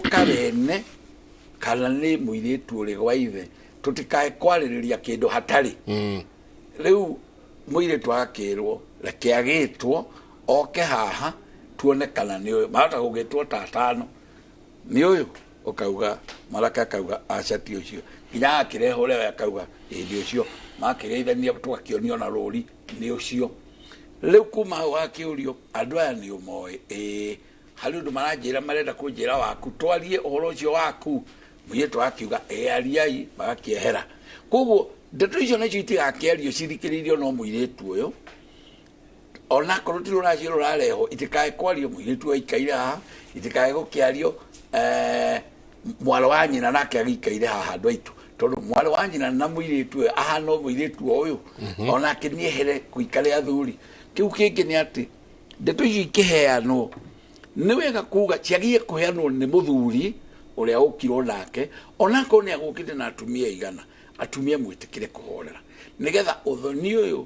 karene kana nĩ mũirĩtu ũrĩ gwa ithe tũtikae kwarĩrĩria kĩndũ hatarĩ rĩu mũirĩtu akĩrwo reke agĩtwo oke haha tuone kana nĩ ũyũ mahota gũgĩtwo tatano nĩ ũyũ ũkauga Malaka akauga aca ti ũcio nginya akĩrehe ũrĩa akauga hĩndĩ ũcio makĩgeithania tũgakĩonio na rũri nĩ ũcio rĩu kuma hau akĩũrio andũ aya nĩ ũmoĩ harĩ ũndũ maranjĩra marenda kũnjĩra waku twarie ũhoro ũcio waku mũirĩtu akiuga ariai magakĩehera koguo ndeto icio nacio itigakĩario cithikĩrĩirio no mũirĩtu ũyũ ona korwo ti rũracio rũrarehwo itikae kwario mũirĩtu aikaire haha itikae gũkĩario mwaro wa nyina nake agĩikaire haha andũ aitũ tondũ mwaro wa nyina na mũirĩtu ũyũ ahana mũirĩtu ũyũ onake nĩehere gũikare athuri kĩu kĩngĩ nĩ atĩ ndeto icio ikĩheanwo nĩ wega kuga ciagiye kũheanwo nĩ mũthuri ũrĩa ũkirwo nake onakorwo nĩ agũkĩte na atumia igana atumia mwĩtĩkĩre kũhorera nĩgetha ũthoni ũyũ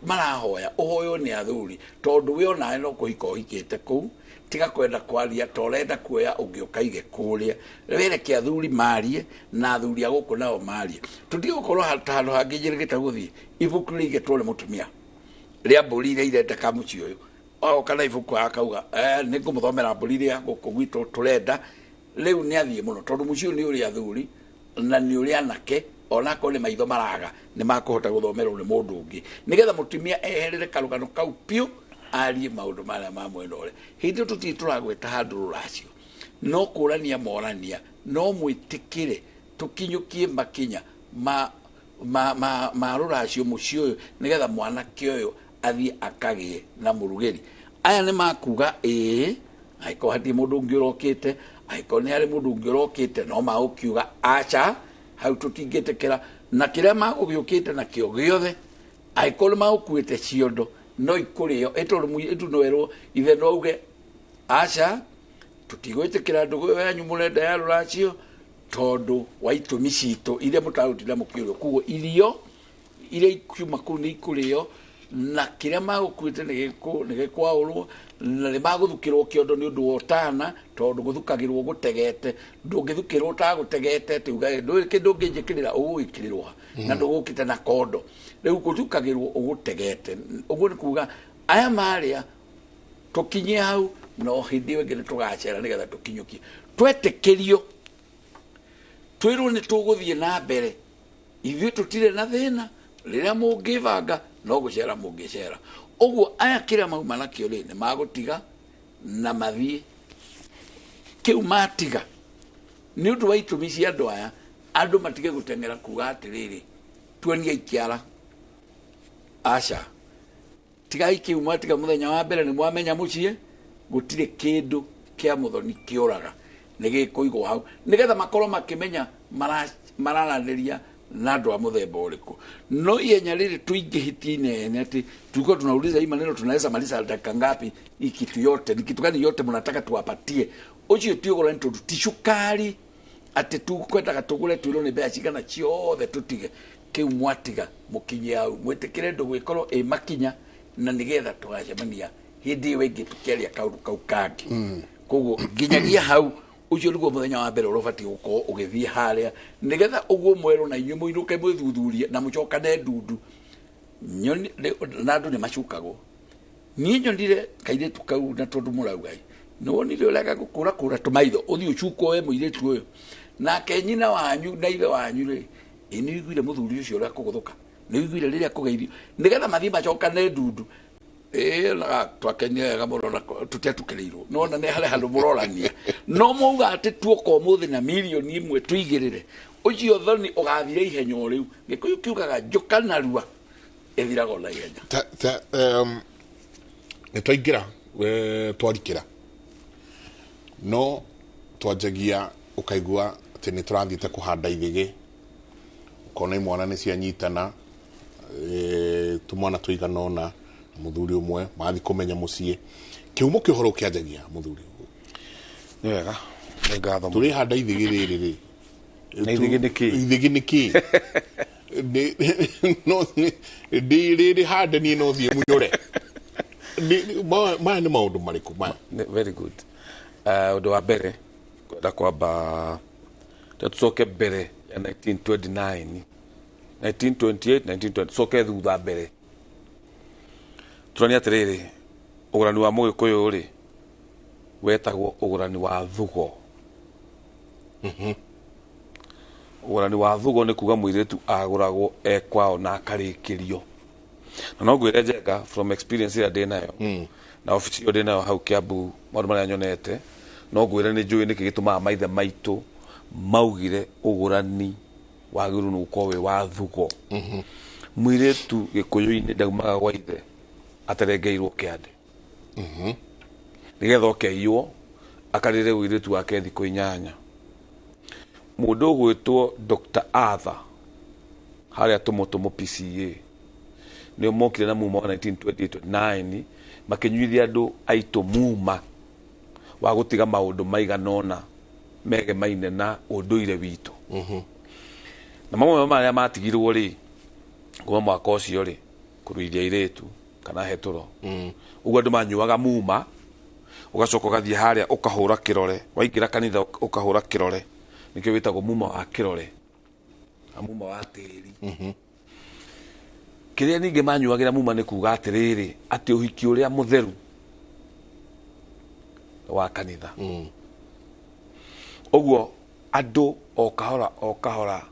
marahoya ũhoywo nĩ athuri tondũ we onawe no kũhika ũhikĩte kũu tiga kwenda kwaria torenda kuoya ũngĩ ũkaige kũrĩa wereke athuri marie na athuri a gũkũ nao marie tũtige gũkorwo handũ hangĩ njĩrĩgĩte gũthiĩ ibuku rĩigĩtwo nĩ mũtumia rĩa mbũri iria irendeka mũciĩ ũyũ oka na ibuku akauga nĩ ngũmũthomera mbũri rĩa gũkũ gwitũ tũrenda rĩu nĩ athiĩ mũno tondũ mũciĩ ũyũ nĩ ũrĩa athuri na nĩ ũrĩa anake onakorwo nĩ maitho maraga nĩ makũhota gũthomerwo nĩ mũndũ ũngĩ nĩgetha mũtumia eherere karũgano kau piũ arie maũndũ marĩa ma mwena ũrĩa hĩndĩ ĩyo tũtirĩ tũragwĩta handũ rũracio no kũrania morania no mwĩtĩkĩre tũkinyũkie makinya ma rũracio mũciĩ ũyũ nĩgetha mwanake ũyũ athiĩ akagĩe na mũrugĩri aya nĩ makuga angĩkorwo hatirĩ mũndũ ũngĩ ũrokĩte angĩkorwo nĩ harĩ mũndũ ũngĩ ũrokĩte no magũkiuga aca hau tũtingĩtĩkĩra na kĩrĩa magũgĩũkĩte nakĩo gĩothe angĩkorwo nĩ magũkuĩte ciondo no ikũrĩo tondũ mũirĩtu no erwo ithe no auge aca tũtigwĩtĩkĩra ndũgũ yanyu mũrenda ya rũracio tondũ wa itũmi citũ iria mũtarutire mũkĩũrio koguo irio iria ikiuma kũu nĩ ikũrĩo na kĩrĩa magũkuĩte nĩ gĩkwaũrwo na nĩ magũthukĩrwo kĩondo nĩ ũndũ wa ũtana tondũ gũthukagĩrwo gũtegete ndũngĩthukĩrwo ũtagũtegete kĩndũ ũngĩnjĩkĩrĩra ũgũgĩkĩrĩrwo na ndũgũkĩte na kondo rĩu gũthukagĩrwo ũgũtegete ũguo nĩ kuga aya marĩa tũkinyie hau no hĩndĩ ĩyo ĩngĩ nĩ tũgacera nĩgetha tũkinyũkie twetĩkĩrio twĩrwo nĩ tũgũthiĩ na mbere ithuĩ tũtirĩ na thĩna rĩrĩa mũngĩbanga no gũcera mũngĩcera ũguo aya kĩrĩa mauma nakĩo rĩ nĩ magũtiga na mathiĩ kĩu matiga nĩ ũndũ wa itũmi cia andũ aya andũ matige gũteng'era kuga atĩrĩrĩ tuonie ikiara aca tigai kĩu mwatiga mũthenya wa mbere nĩ mwamenya mũciĩ gũtirĩ kĩndũ kĩa mũthoni kĩũraga nĩ gĩkũigwo hau nĩgetha makorwo makĩmenya mararanĩria na andũ a mũthemba ũrĩkũ no ihenya rĩrĩ tuingĩhĩtie inene atĩ tulikuwa tunauliza hii maneno tunaweza maliza dakika ngapi hii kitu yote ni kitu gani yote mnataka tuwapatie ũcio ti ũgũra nĩ tondũ ti cukari atĩ tukwendaga tũgũre twĩrwo nĩ mbeca cigana ciothe tũtige kĩu mwatiga mũkinyie hau mwĩtĩkĩre ndũgĩkorwo ĩ makinya na nĩgetha tũgacemania hĩndĩ ĩyo ĩngĩ tũkĩaria kaũndũ kau kangĩ koguo nginyagia hau ucio nĩguo mũthenya wa mbere ũrabatiĩ gũkorwo ũgĩthiĩ harĩa nĩgetha ũguo mwerwo na inyuĩ mũinũke mwĩthuthurie na mũcokane ndundu na andũ nĩ macukagwo niĩ nyonire kairĩtu kau na tondũ mũrauga nĩ wonire ũrega gũkũrakũra tũmaitho ũthiĩ ũcukwo we mũirĩtu ũyũ nake nyina wanyu na ithe wanyu rĩ nĩ wiguire mũthuri ũcio ũrĩa kũgũthũka nĩ wiguire rĩrĩa kũgeithio nĩgetha mathiĩ macokane ndundu twakenia wega mũno na tũtetũkĩrĩirwo nona nĩ harĩ handũ mũrorania no mauga atĩ tuoka ũmũthĩ na mirioni ĩmwe tũigĩrĩre ũcio thoni ũgathire ihenya o rĩu gĩkũyũ kiugaga njoka narua ĩthiraga na ihenya nĩ twaingĩra twarikĩra no twanjagia ũkaigua atĩ nĩ tũrathiĩte kũhanda ithĩgĩ ũkona imwana nĩ cianyitana tũmwana tũigana ũna muthuri umwe mathi kumenya muciĩ kiumo kĩhoro kĩanjagia muthuri nĩ wega nĩ ngatho tũrĩ handa ithĩgĩ rĩrĩ rĩ ithĩgĩ nĩkĩ no rĩrĩ handa niĩ no thiĩ munyore maya nĩ maũndũ marĩkũ maya very good ũndũ wa mbere kwamba tucoke mbere ya 1929 1928 1920 soke thutha mbere turania atiriri ugurani wa Mugikuyu ri wetagwo ugurani wa thugo. Ugurani wa thugo ni kuga muiritu aguragwo ekwao na akarikirio. Na no gwire Njenga from experience ira ndi nayo na office yo ndi nayo hau Kiambu maundu maria nyonete no gwire ni njui niki gitumaga maithe maitu maugire ugurani wagiru nukowe wa thugo. Muiritu Gikuyu-ini ndaumaga gwa ithe atarengeirwo kiande nigetha okeiywo akarire uiritu wake thikũ 8. Mundu ugwitwo Dr. Arthur haria tumutumu PCA ni mokire na muma wa 1929 makinyuithia andu aitu muma wa gutiga maundu maiganona mege maine na unduire witu. Na mamwe maria matigirwo ri kuma mwaka ucio ri kuruithia iritu kana heturo uguo andu manyuaga muma ugacoka ugathie haria ukahura kirore waingira kanitha ukahura kirore nikio witagwo muma wa kirore muma wa tiri. Kiria ninge manyuagira muma ni kuga atiriri ati uhiki uria mutheru wa kanitha. Uguo andu okahora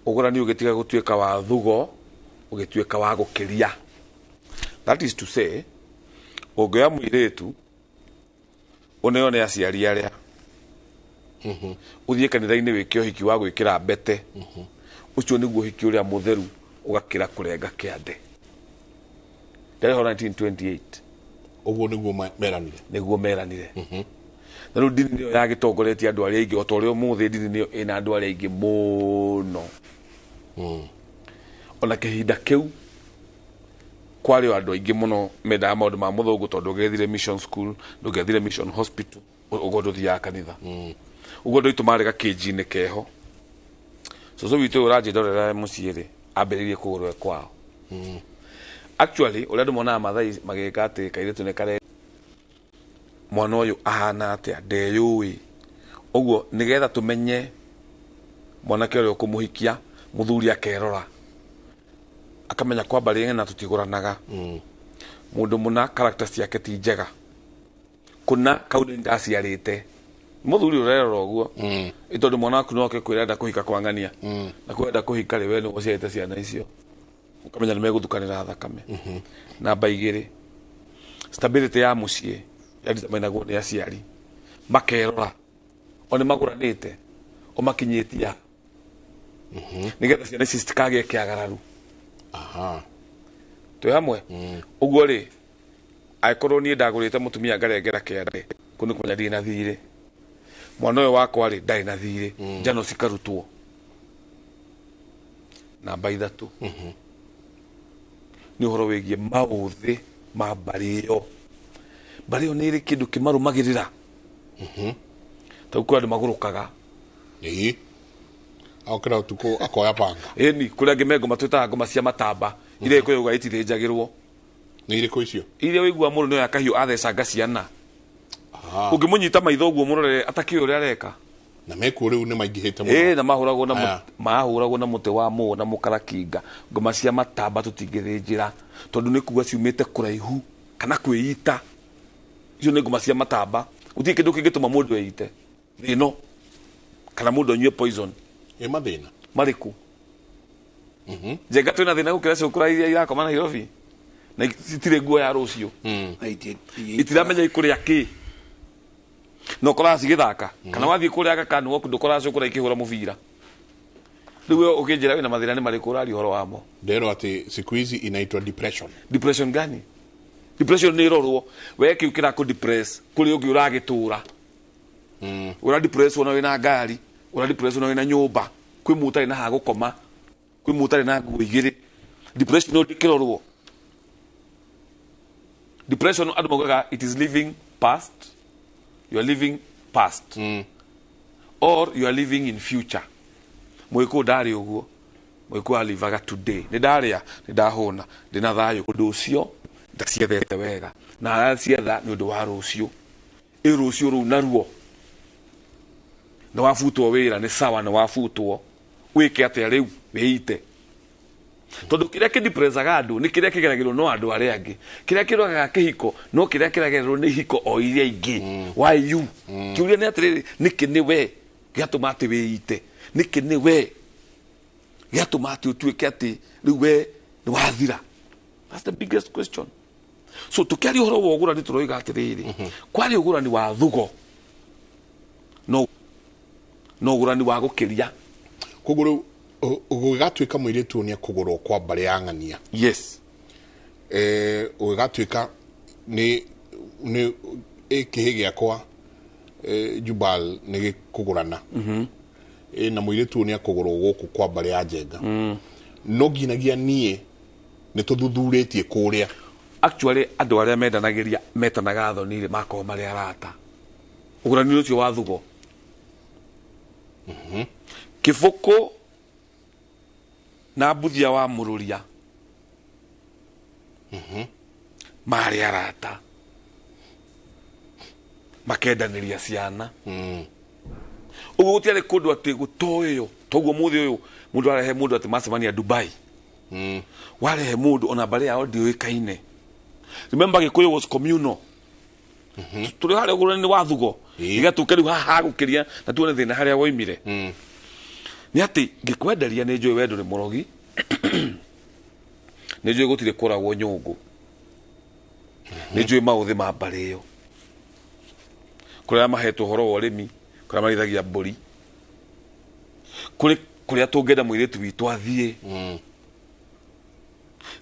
ugurani ugitiga gutuika wa thugo ugituika wa gukiria. That is to say ungeoya muiritu uneone aciari aria uthie kanitha-ini wike uhiki wa gwikira mbete ucio niguo uhiki uria mutheru ugakira kurenga kiande. Ndari ho 1928 uguo niguo meranire na riu ndini niyo yagitongoretie andu aria aingi otorio muthi ndini niyo ina andu aria aingi muno. Ona kihinda kiu kwari andu aingi muno mendaga maundu ma muthungu tondu gethire mission school ndugethire mission hospital ugondo thia kanitha ugondo itu marega kijini keho so witu uraje ndorera muciiri ambiririe kugurwe kwao. Actually ule andu mona mathai magika ati kairetu ne kare mwana uyu ahana atia ndeyui uguo nigetha tumenye mwanake uria ukumuhikia muthuri akerora akamenya kwamba ringe na tutiguranaga mundu muna character ciake ti njega kuna kaundu ndaciarite muthuri urerora uguo itondu mwana waku no kwirenda kuhika kwa ngania na kwenda kuhika ri we no uciete ciana icio ukamenya ni meguthukanira thakame. Namba 2 stability ya mucii yaditamenagwo ni aciari makerora oni maguranite o makinyitia nigetha ciana ici citikage kiagararu. Tu hamwe uguo ri aikorwo ni ndagurite mutumia ngarengera kiande kunu kumenya ndi na thire mwana uyu wakwa ri ndari na thire njano cikarutwo. Namba 3 ni uhoro wigie mauthi ma bario ni ri kindu kimarumagirira ta kwa andu magurukaga aukira utuko akoya panga ni kuria ngimengo matwitaga ngoma cia matamba ire ko yuga itithĩnjagĩrwo ni ire ko icio ire wigua mũndũ no yakahiũ athecanga ciana ungimunyita maitho guo mũrore atakĩ ũrĩa areka na mekuo riu ni maingĩhĩte mũno na mahũragwo na mũtĩ wa mũũ na mũkarakinga ngoma cia matamba tũtingĩthĩnjĩra tondũ nĩ kuga ciumĩte kũraihu kana kwĩita. Icio nĩ ngoma cia matamba gũtirĩ kĩndũ kĩngĩtũma mũndũ eite thĩno kana mũndũ anyue poison mathĩna marĩkũ. Njenga twĩna thĩna gũkĩra cukura iria irakoma Nairobi na citirĩ nguo ya rũciũ itiramenya ikũrĩa kĩ no koraga cigĩthaka kana wathiĩ kũrĩa Agakanu oku ndũkoraga cukura ikĩhũra mũbira. Rĩu ũkĩnjĩra wĩna mathĩna nĩ marĩkũ ũraria ũhoro wamo? Nderwo atĩ siku hizi inaitwa depression. Depression gani? Depression nĩ ĩrorwo we kĩu kĩrakũ depress kũrĩ ũngĩ ũragĩtũra ũra depress ona wĩna ngari ũra depress ona wĩna nyũmba kwĩ mũtarĩ na ha gũkoma kwĩ mũtarĩ na nguo igĩrĩ. Depression no ndĩkĩrorwo. Depression andũ maugaga it is living past, you are living past or you are living in future. Mwĩkũ ndarĩ ũguo mwĩkũ alivaga today nĩ ndarĩa nĩ ndahũna ndĩna thayũ ũndũ ũcio ndaciethete wega na aracietha nĩ ũndũ wa rũciũ rũciũ rũu naruo nä wabutwo wä ra nä sawa nä wabutwo wä ke atä a rä u wä ite tondå kä rä a kä ndipresaga andå nä kä rä a kä geragä rwo no andå arä angä kä rä a kä rwagaga kä hiko no kä rä a kä ragerä rwo nä hiko o iria ingä wayu kä uria nä atä rä rä nä kä nä we gä atå ma atä wä ite nä kä nä we gä atå ma atä å tuä ke atä rä u we nä wathira. That's the biggest question. So tå kä aria å horo wa å gå rani tå roiga atä rä rä kwarä å gå rani wa thugo no å gå rani wa gå kä ria koguo rä u gå gatuä ka må irä tu nä ekå gå rwo kwa mbarä ya ng'ania yes å gatuä ka nä kä hä gä akwa Jubal nä gä kå gå rana na må irä tu nä ekå gå rwo gå kå kwa mbarä ya Njenga no nginagia niä nä tå thuthurä tie kå rä a actually andå arä a mendanagä ria metanaga thoni-rä makorwo marä arata å gå rani å cio wa thugo kä bå kå na mbuthia wa må rå ria marä arata makendanä ria ciana å guo gå tiarä kå ndå atä gå toä yo toguo må thä å yå må ndå arehe må ndå atä macemania Dubai warehe må ndå ona mbarä yao ndiå ä kaine. Remember Gikuyu was communal tå rä harä å gå rani wa thugo igatå kä rä u haha gå kä ria na tuone thä na harä a woimire nä atä ngä kwenderia nä njå ä wendo nä må rogi nä njå ä gå tirä kå ragwo nyå ngå nä njå ä maå thä ma mbarä ä yo kå rä a mahetwo å horo wa å rä mi kå rä a marithagia mbå ri kå rä a tå ngenda må irä tu witå athiä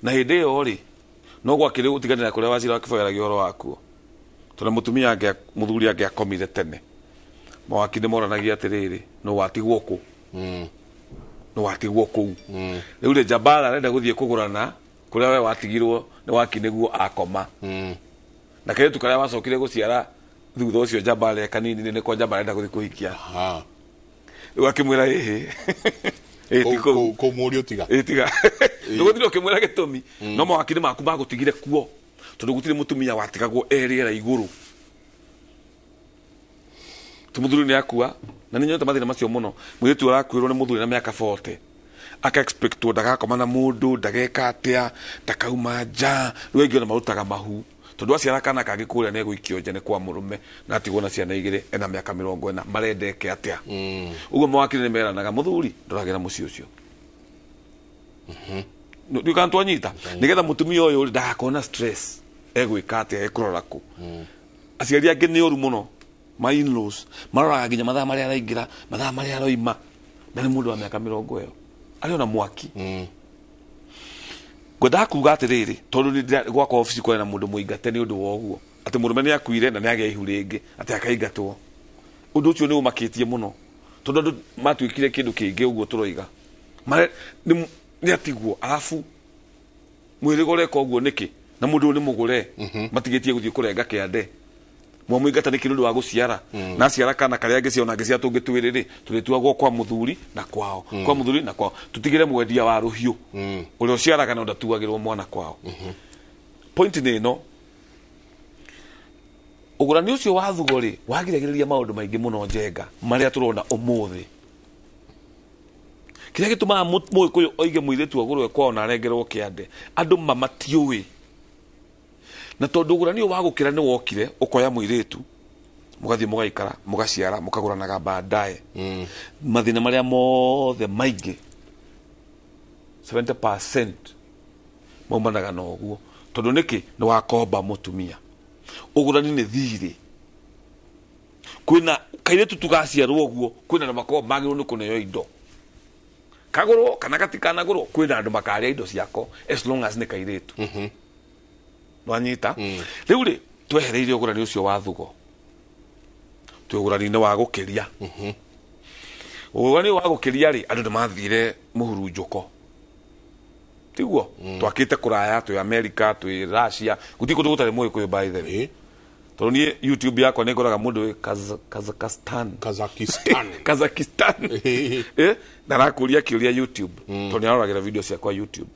na hä ndä ä yo rä no gwakä rä gå tiganä ra kå rä a wacira wakibogeragia å horo wakuo tondå må tumia må thuri angä akomire tene mawaki nä moranagia atä rä rä no watigwo kå nä watigwo kå u rä u rä Jabala arenda gå thiä kå gå rana kå rä a we watigirwo nä waki nä guo akoma na kä rä tu karä a wacokire gå ciara thutha å cio Jabala e kanini nä ko Jabala arenda gå thiä kå hikia rä u akä mwä ra ä kå må ri å tiga tiga ndå gå thire å kä mwä ra gä tå mi no mawaki nä maku magå tigire kuo tondå gå tirä må tumia watigagwo erä ra igå rå tå må thuri nä akua na nä nyonete mathä na macio må no mwä rä tu arakuä rwo nä må thuri na mä aka 40 akaexpectwo ndagakoma na må ndå ndageka atä a ndakauma nja rä u aingä ona marutaga mahu tondå aciara kana kangä kå rä a nä egå nja nä kwa må rå me na atigwo na ciana igä rä ena mä aka 40 marendeke atä a å guo mawakiri nä meranaga må thuri ndoragä ra må ciĩ å cio ndiå kana twanyita nä getha må tumia å yå ndagakona stress egwä ka atä a ekå rora kå aciari angä nä å ru må no ma-in-laws maroraga nginya mathaa marä a araingä ra mathaa marä a aroima na nä må ndå wa mä aka 40 ä yo arä ona mwaki ngwendaga kuga atä rä rä tondå gwakwa obici kwarä na må ndå må ingate nä å ndå wa å guo atä må rå me nä akuire na nä agä a ihu rä ngä atä akaingatwo å ndå å cio nä å makä tie må no tondå andå matuä kire kä ndå kä ngä å guo tå roiga nä atigwo arabu mwä rä goreka å guo nä kä na må ndå nä må gå re matigä tie gå thiä kå renga kä ande mwamå ingata nä kä nä å ndå wa gå ciara na ciara kana karä a ngä ciona ngä cia tå ngä twä rä rä tå rä tuagwo kwa må thuri na kwao kwa må thuri na kwao tå tigä re mwendia wa rå hiå å rä a å ciaraga na ndatuagä rwo mwana kwao point nä ä no å gå rani å cio wa thugo rä wagiragä rä ria maå ndå maingä må no Njenga marä a tå rona å må thä kä rä a gä tå maga må gä kå yå oige må irä tu agå rwe kwao na arengerwo kä ande andå mamatiå ä na tondå å gå rani å wa gå kä ra nä wokire å koya må irä tu må gathiä må gaikara må gaciara må kagå ranaga baadaye mathä na marä a mothe maingä 70% maumanaga na å guo tondå nä kä nä wakomba må tumia å gå rani nä thirä kwä kairä tu tugaciarwo å guo kwä na makorwo magä rwo nä kå neo indo kagå rwo kana gatikanagå rwo kwä na andå makarä indo ciako as long as nä kairä tu nwanyita rä u rä twehereire å gå rani å cio wa thugo twä å gå rani-inä wa gå kä ria å gå rani wa gå kä ria rä andå nä mathire må hurunjå ko tiguo twakä te kå raya twä America twä Russia gå tiä kå ndå gå tarä må gä kå yå mbaithe tondå niä YouTube yakwa nä ngoraga må ndå Kazakhstan na rakå ria kä å ria YouTube tondå nä aroragä ra video ciakwa YouTube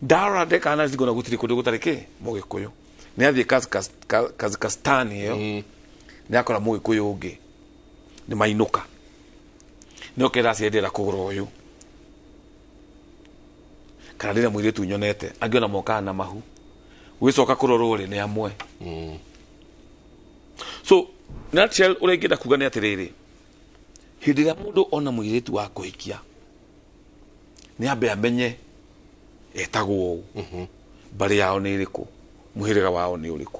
ndarora ndekana cingona gå tirä kå ndå gå tarä kä må gä kå yå nä athiä Kazakhstan ä yo nä akora må gä kå yå å ngä nĩ mainũka nĩ okera ciendera kũgũra ũyũ kana rĩrĩa mũirĩtu nyonete angĩona mokaga na mahu gwĩcoka kũrorwo rĩ nĩ amwe so natural ũrĩa ingĩenda kuga nĩ atĩrĩrĩ hĩndĩ ĩrĩa mũndũ ona mũirĩtu wa kũhikia nĩ ambe amenye etagwo ũũ mbarĩ yao nĩ ĩrĩkũ mũhĩrĩga wao nĩ ũrĩkũ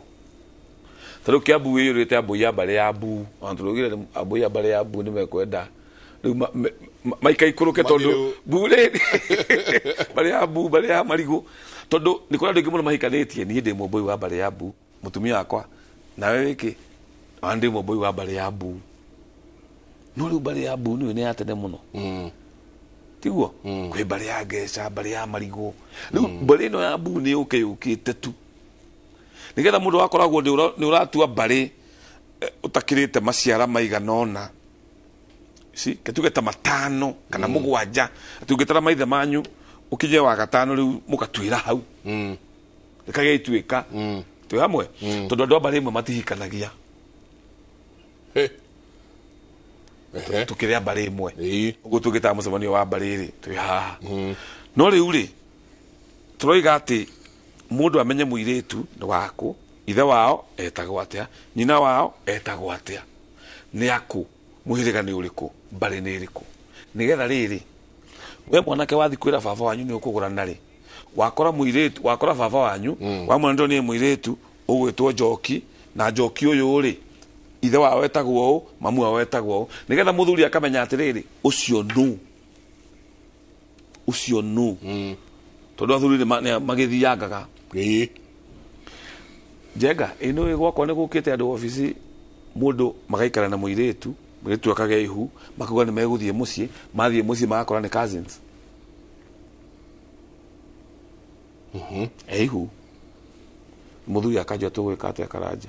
tondũ Kĩambu wĩyũrĩte Ambũi ya mbarĩ ya Mbu ona tũraugire Ambũi ya mbarĩ ya Mbu nĩ mekwenda rĩu maikaikũrũke tondũ Mbu rĩ mbarĩ ya Mbu mbarĩ ya Marigũ tondũ nĩ kũrĩ andũ aingĩ mũno mahikanĩtie niĩ ndĩ Mũmbũi wa mbarĩ ya Mbu mũtumia wakwa nawe wĩkĩ ona ndĩ Mũmbũi wa mbarĩ ya Mbu no rĩu mbarĩ ya Mbu nĩwe nĩ ya tene mũno tiguo kwĩ mbarĩ ya Ngeca mbarĩ ya Marigũ rĩu mbarĩ ĩno ya Mbu nĩ yũkĩte tu nĩgetha mũndũ wakoragwo nĩ ũratua mbarĩ ũtakĩrĩte maciara maigana ũna tuge ta 5 kana 7 atungĩtara maithe manyu ũkinye wa gatano rĩu mũgatuĩra hau ĩkagĩtuĩka twĩ hamwe tondũ andũ a mbarĩ ĩmwe matihikanagia tukĩrĩa mbarĩ ĩmwe ũguo tũngĩtaga mũcemanio wa mbarĩ rĩ twĩ haha no rĩu rĩ tũroiga atĩ mũndũ amenye mũirĩtu nĩ wakũ ithe wao etagwo atĩa nyina wao etagwo atĩa nĩ akũ mũhĩrĩga nĩ ũrĩkũ mbarĩ nĩ ĩrĩkũ nĩgetha rĩrĩ we mwanake wathi kwĩra baba wanyu nĩ ũkũgũrana rĩ wakora baba wanyu wamwanĩrwo nĩ mũirĩtu ũgwĩtwo Njoki na Njoki ũyũ rĩ ithe wao etagwo ũũ mamu wao etagwo ũũ nĩgetha mũthuri akamenya atĩrĩrĩ ũcio nũ tondũ athuri magĩthiangaga Njenga ĩno gwakwa nĩ gũkĩte andũ obici mũndũ magaikara na mũirĩtu akagĩa ihu makauga nĩ megũthiĩ mũciĩ mathiĩ mũciĩ magakora nĩ cousins ihu mũthuri akanjua tũgwĩka atĩa Karanja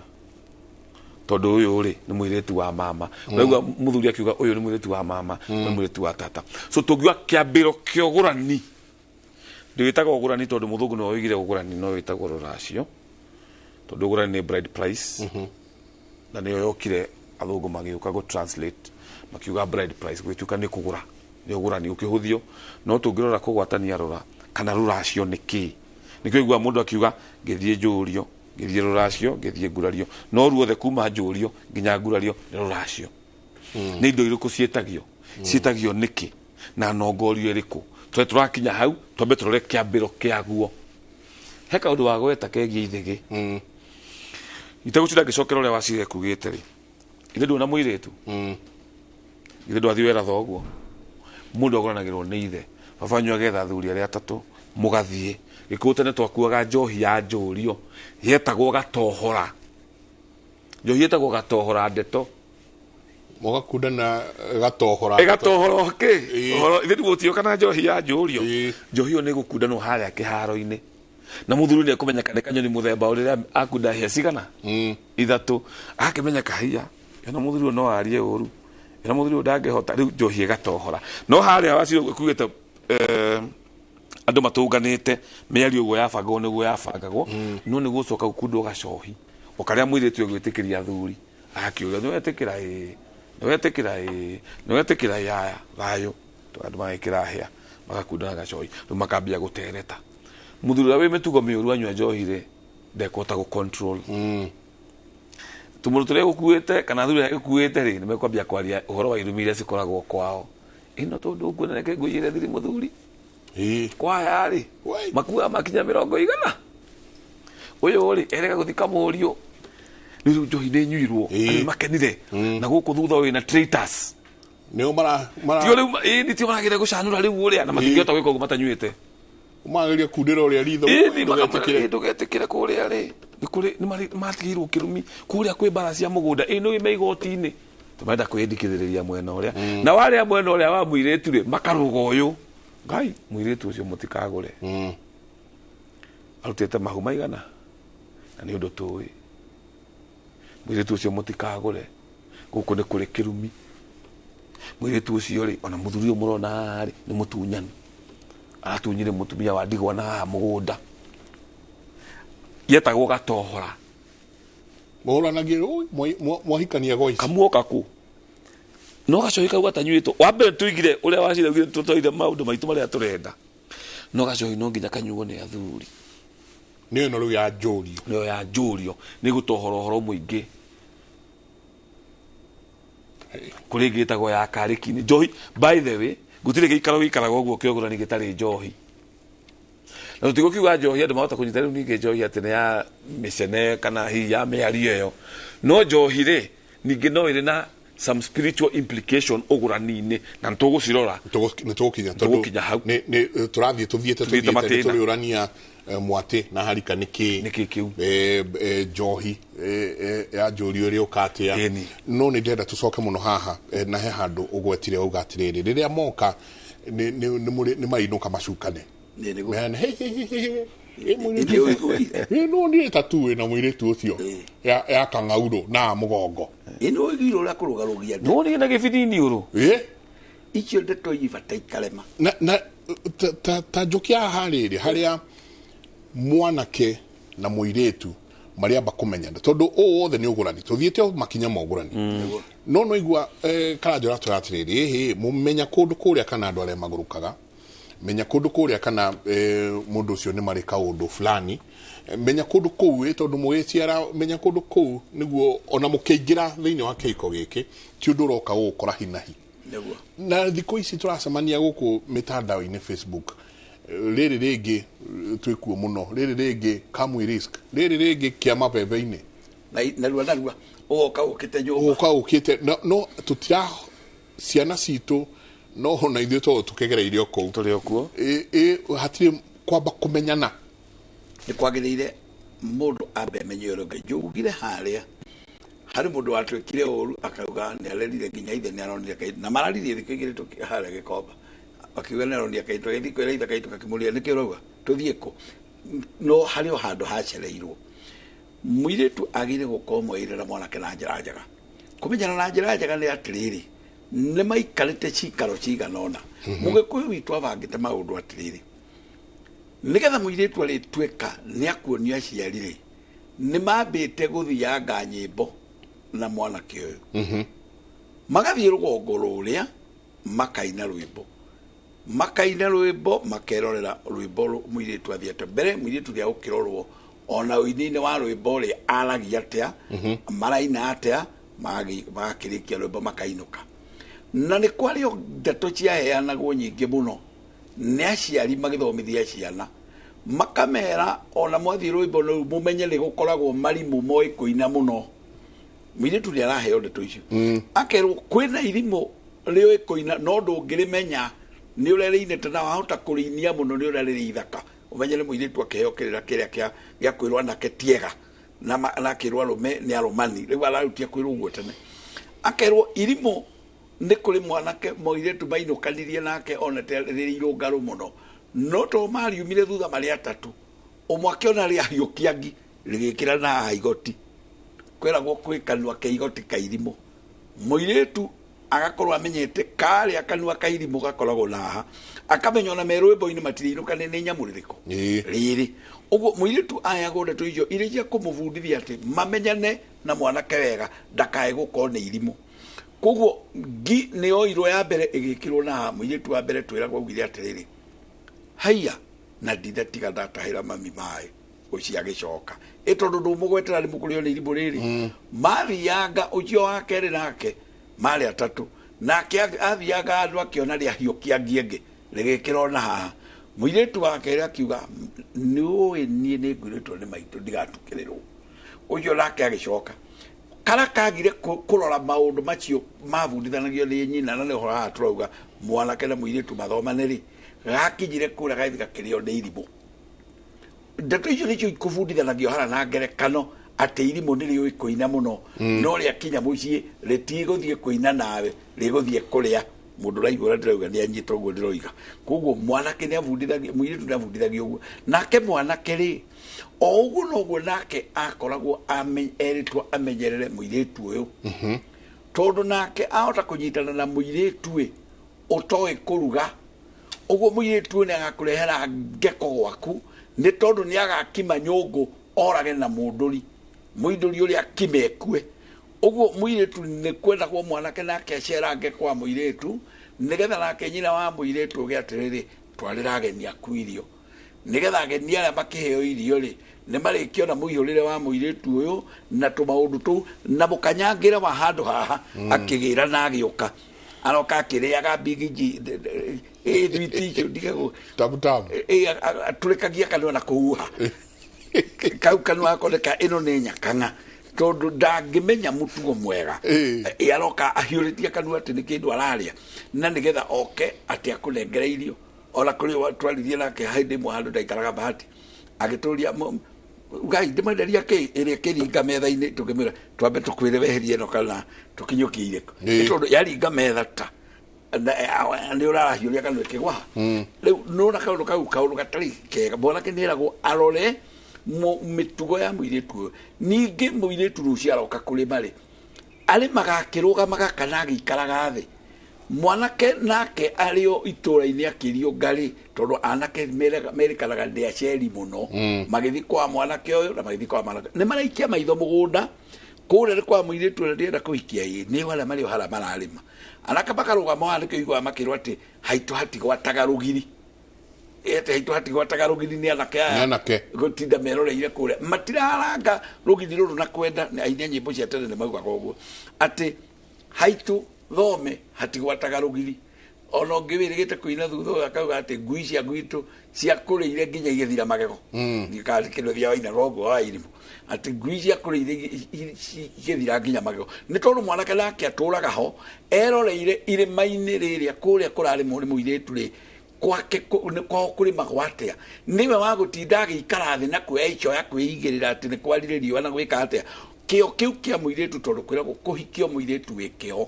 tondũ ũyũ rĩ nĩ mũirĩtu wa mama ũraigua mũthuri akiuga ũyũ nĩ mũirĩtu wa mama nĩ mũirĩtu wa tata so tũngiuga kĩambĩro kĩa ũgũrani ndĩwĩtaga ũgũrani tondũ mũthũngũ no oigire ũgũrani no wĩtagwo rũracio tondũ ũgũrani nĩ bride price na nĩyo yokire athũngũ magĩũka go translate makiuga bride price gwĩtuĩka nĩ kũgũra nĩ ũgũrani ũkĩhũthio no tũngĩrora kũgwatania rora kana rũracio nĩ kĩ nĩkĩo igua mũndũ akiuga ngĩthiĩ njũrio ngĩthiĩ rũracio ngĩthiĩ ngurario no ruothe kuma njũrio nginya ngurario nĩ rũracio nĩ indo irĩkũ ciĩtagio nĩkĩ na nongorio ĩrĩkũ tũrakinya hau twambe tũrore kĩambĩro kĩaguo he kaũndũ wa gweta kegiĩ ithĩgĩ itegũtinda ngĩcokera ũrĩa wacire kugĩte rĩ ithe nduona mũirĩtu ithe ndwathiĩ wera thoguo mũndũ agũranagĩrwo nĩ ithe baba wanyu agetha athuri arĩa atatũ mũgathiĩ gĩkũũ tene twakuaga njohi ya njũrio yetagwo gatohora njohi yetagwo gatohora ndeto mũgakundana gatohora kĩ ithe ndĩgũtio kana njohi ya njũrio njohi ĩyo nĩ gũkundanwo harĩa kĩharo-inĩ na mũthuri nĩ ekũmenyeka nĩ kanyoni mũthemba ũrĩa akunda hĩa cigana 3 akĩmenyeka haiya na mũthuri no arie ũru na mũthuri ndangĩhota rĩu njohi ĩgatohora no harĩa wacire kugĩte andũ matũnganĩte mĩario ũguo yabangwo nĩguo yabangagwo no nĩ gũcoka gũkundwo gacohi ũkarĩa mũirĩtu gwĩtĩkĩria athuri akiuga nĩwetĩkĩra yaya thayũ andũ magĩkĩra hĩa magakundana gacohi rĩu makambia gũtereta mũthuri ũrĩa wĩ mĩtugo mĩũru anyua njohi rĩ ndekũhota gũcontrol tũmũndũ tũrĩa gũkuĩte kana athuri arĩa gũkuĩte rĩ nĩ mekwambia kwaria ũhoro wa irumi iria cikoragwo kwao ĩno tondũ nguona reke ngũiyĩre thiri mũthuri kwaya rĩ makuaga makinya 100 ũyũ rĩ erega gũthika mũriũ rĩu njohi nĩ nyuirwo nĩ makenire na gũkũ thutha wĩna traitors nĩo tio maragĩre gũcanũra rĩu ũrĩa na matingĩhota gwĩka ũguo matanyuĩte ũmagĩria kundĩra ũrĩa ritho ndũgetĩkĩre kũrĩa rĩ nĩ matigĩirwo kĩrumi kũrĩa kwĩ mbara cia mũgũnda ĩno ĩme igoti-inĩ tũmarenda kwĩyandĩkithĩrĩria mwena ũrĩa na warĩa mwena ũrĩa wa mũirĩtu rĩ makarũga ũyũ ngai mũirĩtu ũcio mũtikagũre arutĩte mahu maigana na nĩ ũndũ tũĩ mũirĩtu ũcio mũtikagũre gũkũ nĩ kũrĩ kĩrumi mũirĩtu ũcio rĩ ona mũthuri ũyũ mũrona rĩ nĩ mũtunyani aratunyire mũtumia wa ndigwa na haha mũgũnda yetagwo gatohora mũhũranagĩrwo mwahikania gwa ici kamuoka kũ no gacohi kau gatanyuĩtwo wa mbere tũigire ũrĩa waciraugire tũtoire maũndũ maitũ marĩa tũrenda no gacohi no nginya kanyuo nĩ athuri nĩ no rĩu ya njũrio nĩyo ya njũrio nĩ gũtohoro mũingĩ kũrĩ ngĩtagwo ya karĩki-inĩ njohi by the way gũtirĩ gĩikaro gĩikaraga ũguo kĩogũrani gĩtarĩ njohi na tũtigũkiuga njohi andũ mahota kũnyita rĩu ningĩ njohi atĩ nĩ ya mĩcene kana hihi ya mĩario ĩyo no njohi rĩ ningĩ no ĩrĩ na some spiritual implication ũgũrani-inĩ na nĩtũgũcirora nĩtũgũkinya tondũ hau tũrathiĩ tũthiĩte tũrĩũrania mwatĩ na harika nĩkĩ kĩu njohi ya njũrio ĩrĩa ũkatia no nĩ ndenda tũcoke mũno haha na he handũ ũgwetire uga atĩrĩrĩ rĩrĩa moka nĩ mainũka macukane no niĩ tatu ĩna mũirĩtu ũcio ya kang'aurũ na mũgongo ĩno ĩgirwo ũrĩa kũrũgarũgia no nĩ na gĩbidini ũrũ icio ndeto ibata ikarema na ta njũkia haha rĩrĩ harĩa mwanake na mũirĩtu mariamba kũmenyana tondũ wothe nĩ ũgũrani tũthiĩte makinya ma ũgũrani no igua Karanjũ ratwĩra atĩrĩrĩ mũmenya kũndũ kũrĩa kana andũ arĩa magũrũkaga menya kũndũ kũrĩa kana mũndũ ũcio nĩ marĩ kaũndũ fulani menya kũndũ kũu tondũ mũgĩciara menya kũndũ kũu nĩguo ona mũkĩingĩra thĩinĩ wa kĩhiko gĩkĩ ti ũndũ ũroka gũkora hinahi na thikũ ici tũracemania gũkũ mĩtandao-inĩ Facebook rĩrĩ rĩngĩ twĩkuo mũno rĩrĩ rĩngĩ kamwe risk rĩrĩ rĩngĩ kĩa mabebe-inĩ na rua ũgoka ũkĩte nyũmba ũgoka ũkĩte no tũtira ciana citũ no na ithuĩ tondũ tũkĩgereire o kũu tũrĩ o kuo hatirĩ kwamba kũmenyana nĩ kwagĩrĩire mũndũ ambe amenye ũrĩa ũngĩ njũgire harĩa harĩ mũndũ watwĩkire ũru akauga nĩ arerire nginya ithe nĩ aronire kaitũ na mararirie thikũ igĩrĩ harĩa Gĩkomba akiuga nĩ aronire kaitũ agĩthiĩ kwĩra ithe kaitũ kakĩmũria nĩkĩ ũrauga tũthiĩ kũ no harĩ o handũ hacereirwo mũirĩtu agĩrĩire gũkorwo mwĩrĩra mwanake na njĩra njega kũmenyana na njĩra njega nĩ atĩrĩrĩ nĩ maikarĩte cikaro cigana ũna mũgĩkũyũ witũ abangĩte maũndũ atĩrĩrĩ nĩgetha mũirĩtu arĩtuĩka nĩ akuonio aciari rĩ nĩ mambĩte gũthianga nyĩmbo na mwanake ũyũ magathiĩ rũgongo rũrĩa makaina rwĩmbo makerorera rwĩmbo mũirĩtu athiĩte mbere mũirĩtu rĩa gũkĩrorwo ona ũini-inĩ wa rwĩmbo rĩ aragia atĩa maraina atĩa magakĩrĩkia rwĩmbo makainũka na nĩ kwarĩ o ndeto ciaheanagwo nyingĩ mũno nĩ aciari magĩthomithia ciana makamera ona mwathiĩ rwĩmbo rũu mũmenye nĩ gũkoragwo marimũ moĩ kũina mũno mũirĩtu nĩ araheo ndeto icio akerwo kwĩna irimũ rĩoĩ kũina no ndũngĩrĩmenya nĩ ũrerĩinĩte na wahota kũrĩinia mũno nĩ ũrerĩrĩ ithaka ũmenye nĩ mũirĩtu akĩheo kĩrĩra kĩrĩa gĩa kwĩrwo anake tiega na akĩrwo arũme nĩ arũmani rĩu ararutia kwĩrwo ũguo tene akerwo irimũ nĩ kũrĩ mwanake mũirĩtu mainũkanirie nake onete rĩrĩ irũngarũ mũno no to mariumire thutha marĩ atatũ ũmwe akĩona rĩahiũkiangi rĩgĩkĩra na igoti kwĩragwo kwĩ kanua ke igoti ka irimũ mũirĩtu agakorwo amenyete karĩa kanua ka irimũ gakoragwo na haha akamenya ona me rwĩmbo-inĩ matirĩinũkane nĩ nyamũrĩrĩko rĩrĩ ũguo mũirĩtu ayagwo ndeto icio irĩ cia kũmũbundithia atĩ mamenyane na mwanake wega ndakae gũkorwo nĩ irimũ koguo ngi nĩ oirwo ya mbere ĩgĩkĩrwo na mũirĩtu wa mbere twĩragwo augire atĩrĩrĩ haiya na ndithe tiga ndatahĩra mami maĩ ũcio agĩcoka tondũ ndũmũgwetera nĩ mũkũrĩo nĩ irimũ rĩrĩ mathianga ũcio wa kerĩ nake marĩ atatũ nake athianga andũ akĩona rĩahiũkiangi ĩngĩ rĩgĩkĩrwo na haha mũirĩtu wa kerĩ akiuga nĩũĩ niĩ nĩ ngwĩrĩtwo nĩ maitũ ndigatukĩrĩrwo ũcio nake agĩcoka kara kagire kũrora maũndũ macio mabundithanagio nĩ nyina na nĩho haha tũrauga mwanake na mũirĩtu mathomane rĩ gakinyire kũrĩa gaithi gakĩrĩo nĩ irimũ ndeto icio nĩcio ikũbundithanagio hara na ngerekano atĩ irimũ nĩ rĩũĩ kũina mũno no rĩakinya mũciĩ rĩtigũthiĩ kũina nawe rĩgũthiĩ kũrĩa mũndũ ũraigua ũrĩa ndĩrauga nĩ anyita ũguo ndĩroiga koguo mwanake nĩ abundithagio mũirĩtu nĩ abundithagio ũguo nake mwanake rĩ o ũguo noguo nake akoragwo erĩtwo amenyerere mũirĩtu ũyũ tondũ nake ahota kũnyitana na mũirĩtu ũtoĩ kũruga ũguo mũirĩtu nĩ agakũrehera ngeko gwaku nĩ tondũ nĩ agakima nyũngũ orage na mũndũri mũindũri ũrĩa akime ekue uguo muiretu ne kwenda kwa mwanake nake acerange kwa muiretu nigetha nake nyina wa muiretu uge atiriri twarira ageni aku irio nigetha ageni aria makiheo irio ri ne marikio na muihurire wa muiretu uyu na tumaundu tu na mukanyangire wa handu haha akigira na agioka aroka akiriaga bigiji thwiti ndigago tabu tabu turekagia kanwa na kuhuha kau kanwa akoneka ino ni nyakanga tondu ndangimenya mutugo mwega aroka ahiuritie kanwa ati ni kindu araria na nigetha oke ati akunengere irio ona kuri twaririe nake haide mwandu ndaikaraga bahati agituria ugai ndimenderia ke iria kiringa metha-ini tukimira twambe tukwire weherie no kana tukinyukire tondu yaringa metha ta ni urahiuria kanwa kigwa riu nona kaundu gatari kega bona kiniragwo arore mitugo ya muiretu ningi muiretu rucia aroka kuri mari ari magakiruga magakana agikaraga thi mwanake nake ario itura-ini akirio ngari tondu anake merikanaga ndi aceri muno magithi kwa mwanake uyu na magithi kwa mwanake ni maraikia maitho mugunda kuria kwa muiretu na ndienda kuikia ni wala mari hala mararima anaka bakaruga mwanake igwa makirwa ati haitu hati gwataga rugiri haitu hati gwataga rugiri ni anake gutinda meroreire kuria matiraranga rugiri ruru na kwenda aini nyimbo cia tene ni maugaga uguo ati haitu thome hatigwataga rugiri ono ngibirigite kuina thutha akauga ati ngui cia gwitu cia kuriire nginya igithira magego ngikari kindu thia waina rogo wa irimu ati ngui cia kuriire igithira nginya magego ni tondu mwanake nake aturaga ho eroreire irima-ini riria kuria kurari muiretu ri kwake kwa kuri magwatia niwe wa gutinda agikara thi na kuya icoya kwigirira ati ni kwarire riwa na gwika atia kio kiu kia muiretu tondu kwiragwo kuhikio muiretu wikio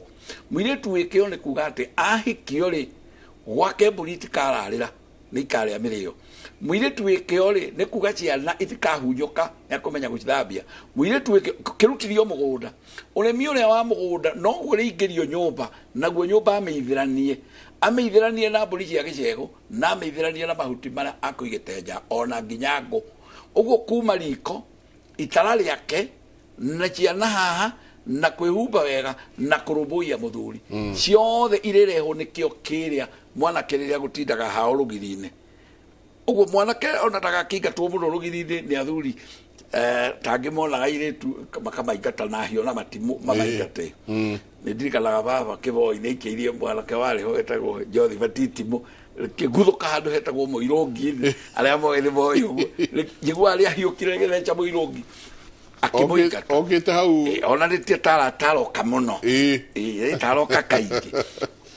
muiretu wikio ni kuga ati ahikio ri gwake buriti kararira ni ikaria mirio muiretu wikio ri ni kuga ciana itikahunjuka ya kumenya gucithambia muiretu wikio kirutirio mugunda uremi uria wa mugunda no guringirio nyumba naguo nyumba ameithiranie na mburi cia gicego na ameithiranie na mahuti maria akuigite nja ona nginya ngo uguo kuma riko itara riake na ciana haha na kwihumba wega na kurumbuia muthuri ciothe irereho nikio kiria mwanake riria gutindaga hao rugiri-ini uguo mwanake ona ndagakingatwo muno rugiri-ini ni athuri tangimonaga iretu makamaingata na hio na matimu mamaingate ni ndirikanaga baba kiboi-ini ikiirie mwanake wariho etagwo Jothi Batitimu kiguthuka handu hetagwo Muirongi aria moĩ moĩ uguo njigua aria hiukire githeca Muirongi akimuingata okite hau ona nitie taroka muno taroka kaingi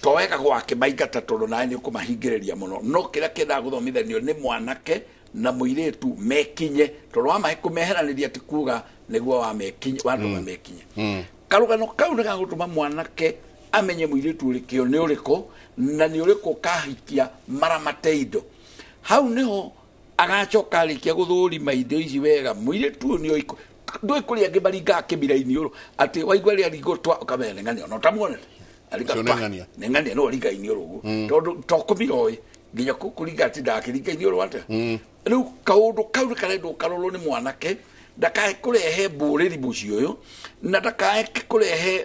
toweka gwake maingata tondu nae ni kumahingiriria muno no kiria kenda guthomithanio ni mwanake na muiretu mekinye tondu wa mahe kumeheraniria ati kuga niguo wa mekinye wandu wa mekinye karugano kau ni gagutuma mwanake amenye muiretu urikio ni uriko na ni uriko kahikia maramate indo hau niho agacoka arikia guthurima indo ici wega muiretu ni oiko ndoi kuria ngibaringa akimira-ini uru ati waigua ria rigotwa ukamenya ngani ona tamuonete ngani no ringa-ini uru uguo tondu tokumira nginya kuringa ati ndakiringa-ini uru ate riu kaundu kau karendwo karorwo ni mwanake ndakae kurehe mburiri muci uyu na ndakae kurehe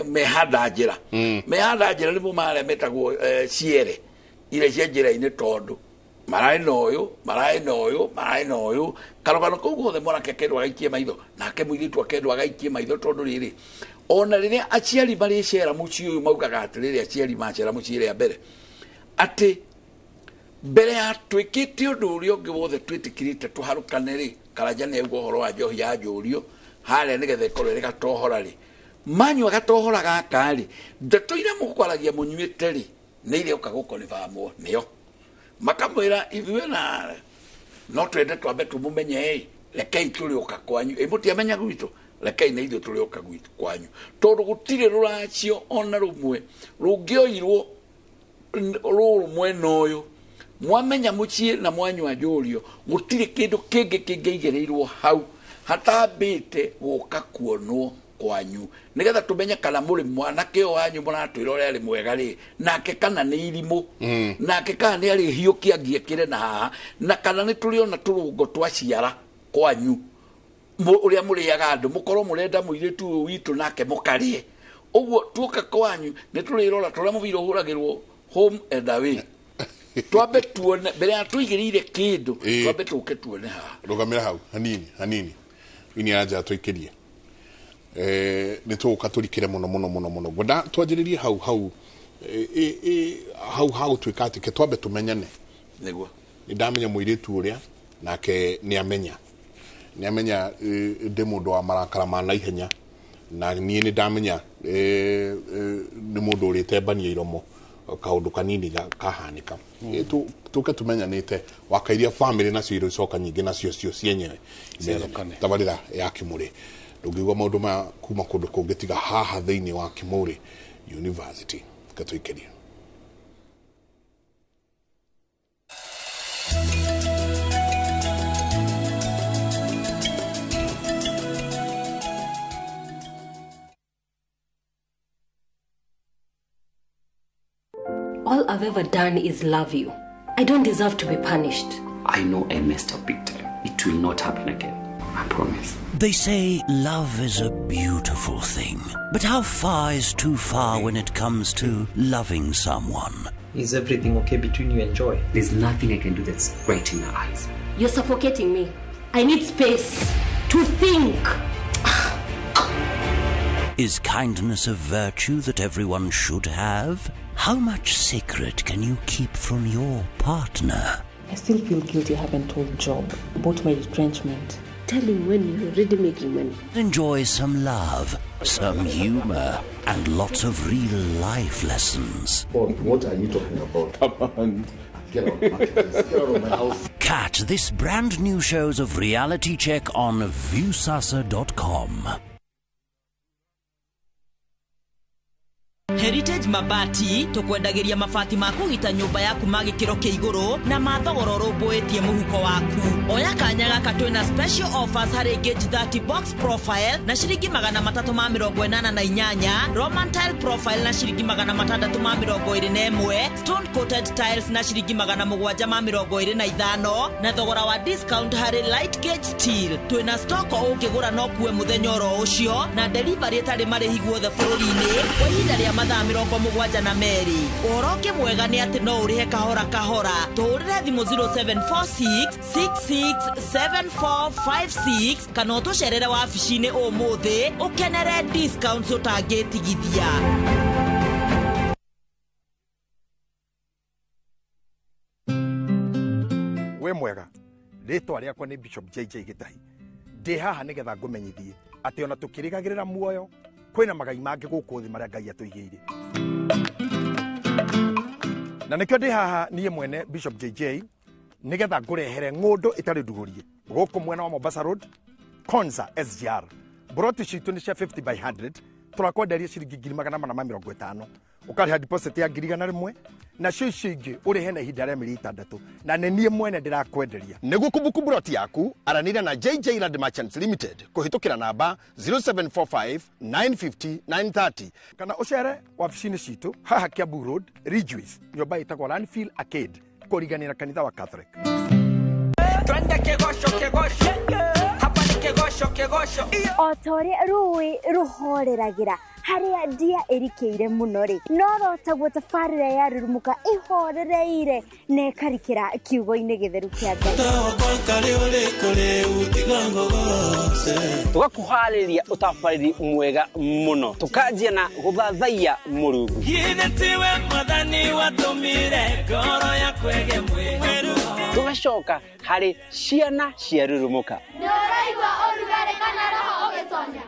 mehanda njira mehanda njira nimo maria metagwo ciere ile cia njira-ini tondu marai noyo karogano kau gothe mwanake akendwo agaikie maitho nake muiritu akendwo agaikie maitho tondu riri ona riria aciari mari cera muci uyu maugaga atiriri aciari macera muci ria mbere ati mbere ya twikite undu uria ungi wothe twitikirite tuharukane ri Karanja ni auga uhoro wa njohi ya njurio haria nigetha ikorwo iri gatohora ri manyua gatohora gaka ri ndeto iria mukwaragia munyuite ri ni iria ukagukonifamwo nio makamwira ithuĩ na no twende twambe tumumenye rekei turiuka kwanyu mutiamenya gwitu rekei na ithuĩ turiuka gwitu kwanyu tondu gutire ruracio ona rumwe rungioirwo ruru mwena uyu mwamenya mucie na mwanywa njurio gutire kindu kingi kingeigereirwo hau hatambite guka kuonwo kwanyu nigetha tumenye kana muri mwanake wanyu muratwira uria ari mwega ri nake kana ni irimu nake kana ni ari hiukia ngiekire na haha na kana ni turiona turungo twaciara kwanyu uria muriaga andu mukorwo murenda muiritu witu nake mukarie uguo tuka kwanyu ni turirora turia muviro huragirwo home and away twambe tuone mbere ya tuigirire kindu twambe tuke tuone ha rugamira hau hanini ini aja twikirie ni tuka turikire muno goda twajiririe hau hau twikati ke twambe tumenyane niguo ni ndamenya muiritu uria nake ni amenya ndi mundu wa marakara ma naihenya na nie ni ndamenya ni mundu urite bania iromo kaundu kanini kahanika tuke tumenyanite wakairia family na cio icoka nyingi na cio cienyewe tabarira ya Kimuri ndungigwa maundu ma kuma kundu kungitiga haha thiini wa Kimuri University katuikeria. All I've ever done is love you. I don't deserve to be punished. I know I messed up big time. It will not happen again. I promise. They say love is a beautiful thing. But how far is too far when it comes to loving someone? Is everything okay between you and Joy? There's nothing I can do that's right in her eyes. You're suffocating me. I need space to think. Is kindness a virtue that everyone should have? How much secret can you keep from your partner? I still feel guilty I haven't told Job about my retrenchment. Tell him when you're already making money. Enjoy some love, some humor, and lots of real life lessons. What are you talking about? Come on. Get out of my house. Catch this brand new shows of Reality Check on viewsasa.com. Heritage Mabati tukwendagiria mabati ma kugita nyumba yaku magikiro kia iguru na mathogoro rumbuitie muhuko waku. Oya kanya gaka twina special offers hari gauge 30 box profile na shiringi 388, Roman tile profile na shiringi 621, stone coated tiles na shiringi 725 na thogora wa discount hari light gauge steel. Twina stock ukigura no kuwe muthenya oro ucio na delivery etari marihi guothe bururi-ini kwa ihinda ria mathaa 72 Oroke mwega ni ati no urihe kahora tuhurire thimu 0746 667456 kana utucerere wabici-ini umuthi ukenere discounts utangitigithia. We mwega ritwa riakwa ni Bishop JJ Gitahi ndi haha nigetha ngumenyithie ati ona tukirigagirira muoyo kwina magai mangi guku thi maria Ngai atuigiire na nikyo ndi haha nie mwene Bishop JJ nigetha ngurehere ngundu itari ndugurie guku mwena wa Mombasa Road Konza SGR broti citu ni cia 50 by 100 turakwenderia ciringi 850 ukariha deposit ya 1,100 na cio ingi urihe na ihinda ria mĩeri 6 na nĩ niĩ mwene ndirakwenderia nĩguo kumbukumbu broti yaku aranĩria na JJ Land Merchants Limited kuhitukira namba 0745 950 930 kana ucere wabici-inĩ citu haha Kiambu Road Ridgeways nyumba itagwo Lanfield Arcade kũriganĩra kanitha wa Catholic. Twende kegosho hapa ni kegosho o ta ũrĩa rũĩ rũhoreragira haria ndia ĩrikĩire mũno rĩ no rotagwo tabarĩra ya rurumuka ĩhorereire na ĩkarikĩra kiugo-inĩ gĩtheru kĩa Ngai. Tugakuharĩria ũtabarĩri mwega mũno tukanjia na gũthathaiya Mũrungu. Tiwe mwathani watũmire ngoro ya kwege mweru. Tugacoka harĩ ciana cia rurumuka. Nĩũraigua ũrugarĩ kana roho ũgĩtonya?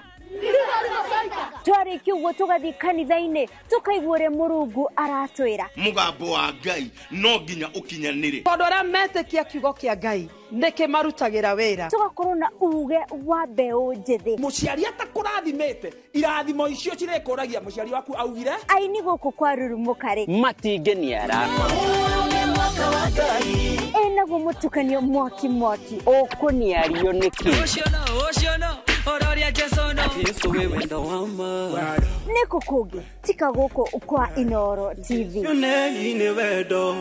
Twarĩkia ũguo tũgathiĩ kanitha-inĩ tukaigua ũrĩa Mũrungu aratwĩra. Mũgambo wa Ngai no nginya ũkinyanĩre. Tondũ arĩa metĩkia kiugo kĩa Ngai nĩkĩ marutagĩra wĩra. Tugakorwo na uge wa mbeũ njĩthĩ. Mũciari atakũrathimĩte irathimo icio cirĩkũragia mũciari waku augire. Aini gũkũ kwa rurumuka rĩ matingĩniara. Enaguo mũtukanio mwaki ũkũniario nĩkĩ? Ũcio no ororia Jesũ no Yesu wewe ndo wama. Nĩkũ kũngĩ tika gũkũ kwa Inooro TV. Nĩ wendo.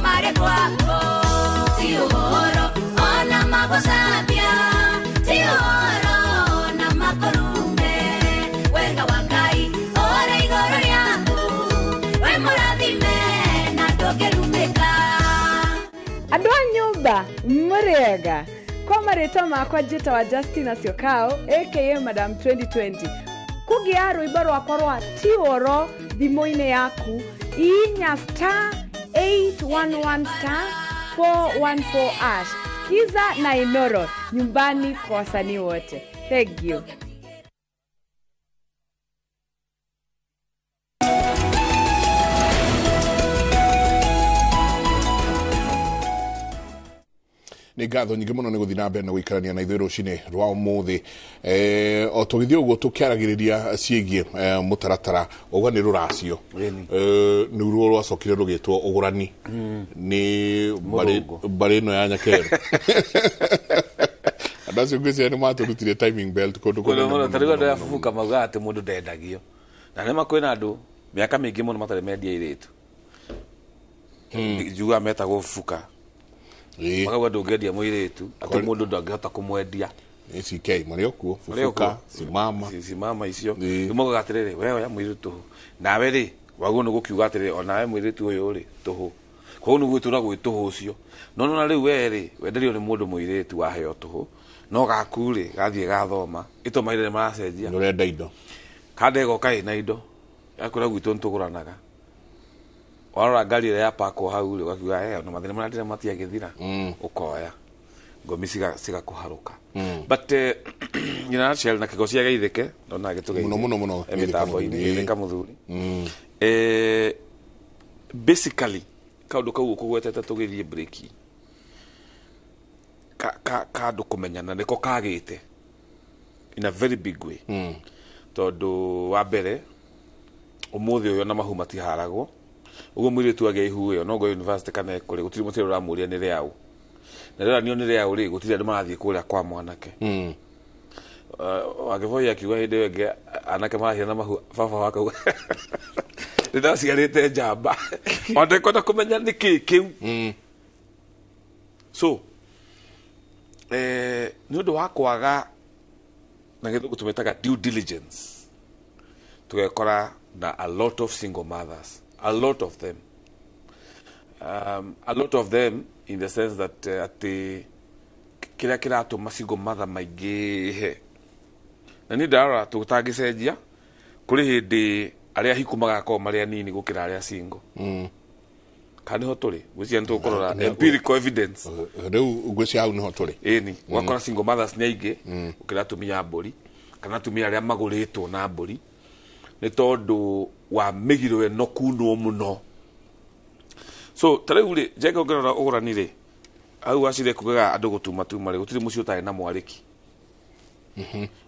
Mare kwako Aba, muriega. Kwa marito makwa jita wa Justina Siokao, aka Madam 2020. Kugia rwimbo rwakwa rwa Tioro thimo-inĩ yaku inya *811 *414#. Kiza na Inoro, nyumbani kwa wasanii wote. Thank you. Nĩ ngatho nyingĩ mũno nĩ gũthiĩ na mbere na gũikarania na ithuĩ rũcinĩ rwa ũmũthĩ o tũgĩthiĩ ũguo tũkĩaragĩrĩria ciĩgiĩ mũtaratara ũgani rũracio nĩ ruo rwacokire rũgĩtwo ũgũrani nĩ mbarĩ ĩno ya Nyakeru andũ acio ngwĩciria nĩ matũrutire timing belt kũndũ kũndũ tarĩu andũ yabubuka mauga atĩ mũndũ ndendagio na nĩ makwĩna andũ mĩaka mĩingĩ mũno matarĩ mendia airĩtu njuga metagwo bubuka Makawa ndũngĩendia mũirĩtu atĩ mũndũ ndangĩhota kũmwendia CK marĩ okuo fufuka simama icio ndimoga atĩrĩrĩ wewe ya mũirĩtu nawe rĩ waguo nĩ gũkiuga atĩrĩrĩ onawe mũirĩtu ũyũ rĩ tũhũ koguo nĩ gwĩtũra gwĩtũhũ ũcio no na rĩu we rĩ wenderio nĩ mũndũ mũirĩtu waheo tũhũ no gaku rĩ gathiĩ gathoma ito maire nĩ maracenjia ũrenda indo kandego kaĩ na indo yakũra gwitũ ntũgũranaga warora ngari ĩrĩa ya pako hau rĩ ugakiuga na mathĩna marĩa matiagĩthira ukoya ngomi cigakũharũka but nyina Shell na kĩgo cia Geithĩke ndona gĩtũgeithia mũno emitambo-inĩ Geithĩka mũthuri basically kaũndũ kau ũkũgwetete tũgĩthiĩ break kaũndũ kũmenyana nĩko kagĩte in a very big way tondũ wa mbere ũmũthĩ ũyũ na mahu matiharagwo ugo mũirĩtu agĩa ihu ĩyo no go university kana kũrĩ gũtirĩ mũtĩro ũramũria nĩ rĩaũ na rĩra nĩo nĩ rĩaũ rĩ gũtirĩ andũ marathiĩ kũrĩa kwa mwanake Wagĩboi akiuga hĩndĩ ĩyo ĩngĩ anake marahia na mahu baba wakauga nĩndaciarĩte njamba ona kwenda kũmenya nĩkĩ kĩu so nĩ ũndũ wa kwaga na gĩthũngũ tũmĩtaga due diligence tũgekora na a lot of single mothers a lot of them in the sense that ati kila kiratũma single mother maingĩ na nĩ ndara tũtangĩcenjia kũrĩ hĩndĩ arĩa hiku magakorwo marĩ anini gũkĩra arĩa single kana ho tũrĩ gwĩciria nĩtũkũrora empirical evidence rĩu gwĩciria hau nĩho tũrĩ ĩni wakora single mothers nĩ aingĩ gũkĩra atumia mbũri kana atumia arĩa magũrĩtwo na mbũri nĩ tondũ wa mĩgiro ĩno kunwo mũno so tarĩu rĩ Njenga ũngĩrora ũgũrani rĩ au acire kugaga andũ gũtuma rĩ gũtirĩ mũciĩ ũtarĩ na mwarĩki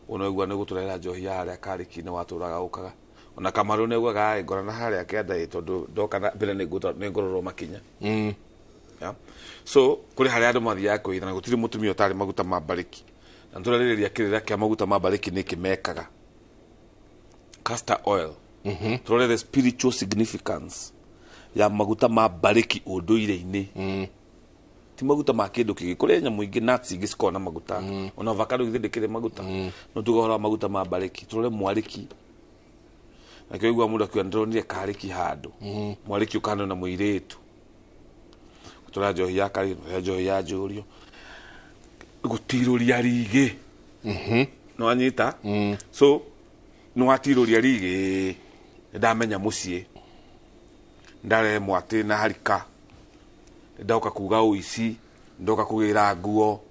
ona igua nĩ gũtũrehera njohi ya harĩa karĩki-inĩ watũraga ũkaga ona Kamaru nĩ ugaga ngorana harĩa kĩanda tondũ ndoka mbere nĩ ngororwo makinya so kũrĩ harĩa andũ mathiaga kwĩitha na gũtirĩ mũtumia ũtarĩ maguta ma mbarĩki na tũrarĩrĩria kĩrĩra kĩa maguta ma mbarĩki nĩ kĩmekaga castor oil tũrore the spiritual significance ya maguta ma mbarĩki ũndũire-inĩ ti maguta ma kĩndũ kĩngĩ kũrĩ nyamũ ingĩ nuts ingĩ cikoragwo na maguta ona avocado githĩ ndĩkĩrĩ maguta no tũgahora maguta ma mbarĩki tũrore mwarĩki na kĩoigua mũndũ akiuga nĩndĩronire karĩki handũ mwarĩki ũkahana na mũirĩtu gũtũra njohi ya karĩ njohi ya njũrio gũtirũria rigĩ no anyita so no atirũria rigĩ ndamenya mũciĩ ndare mwatĩ na harika ndoka kuga ũici ndoka kũgĩra nguo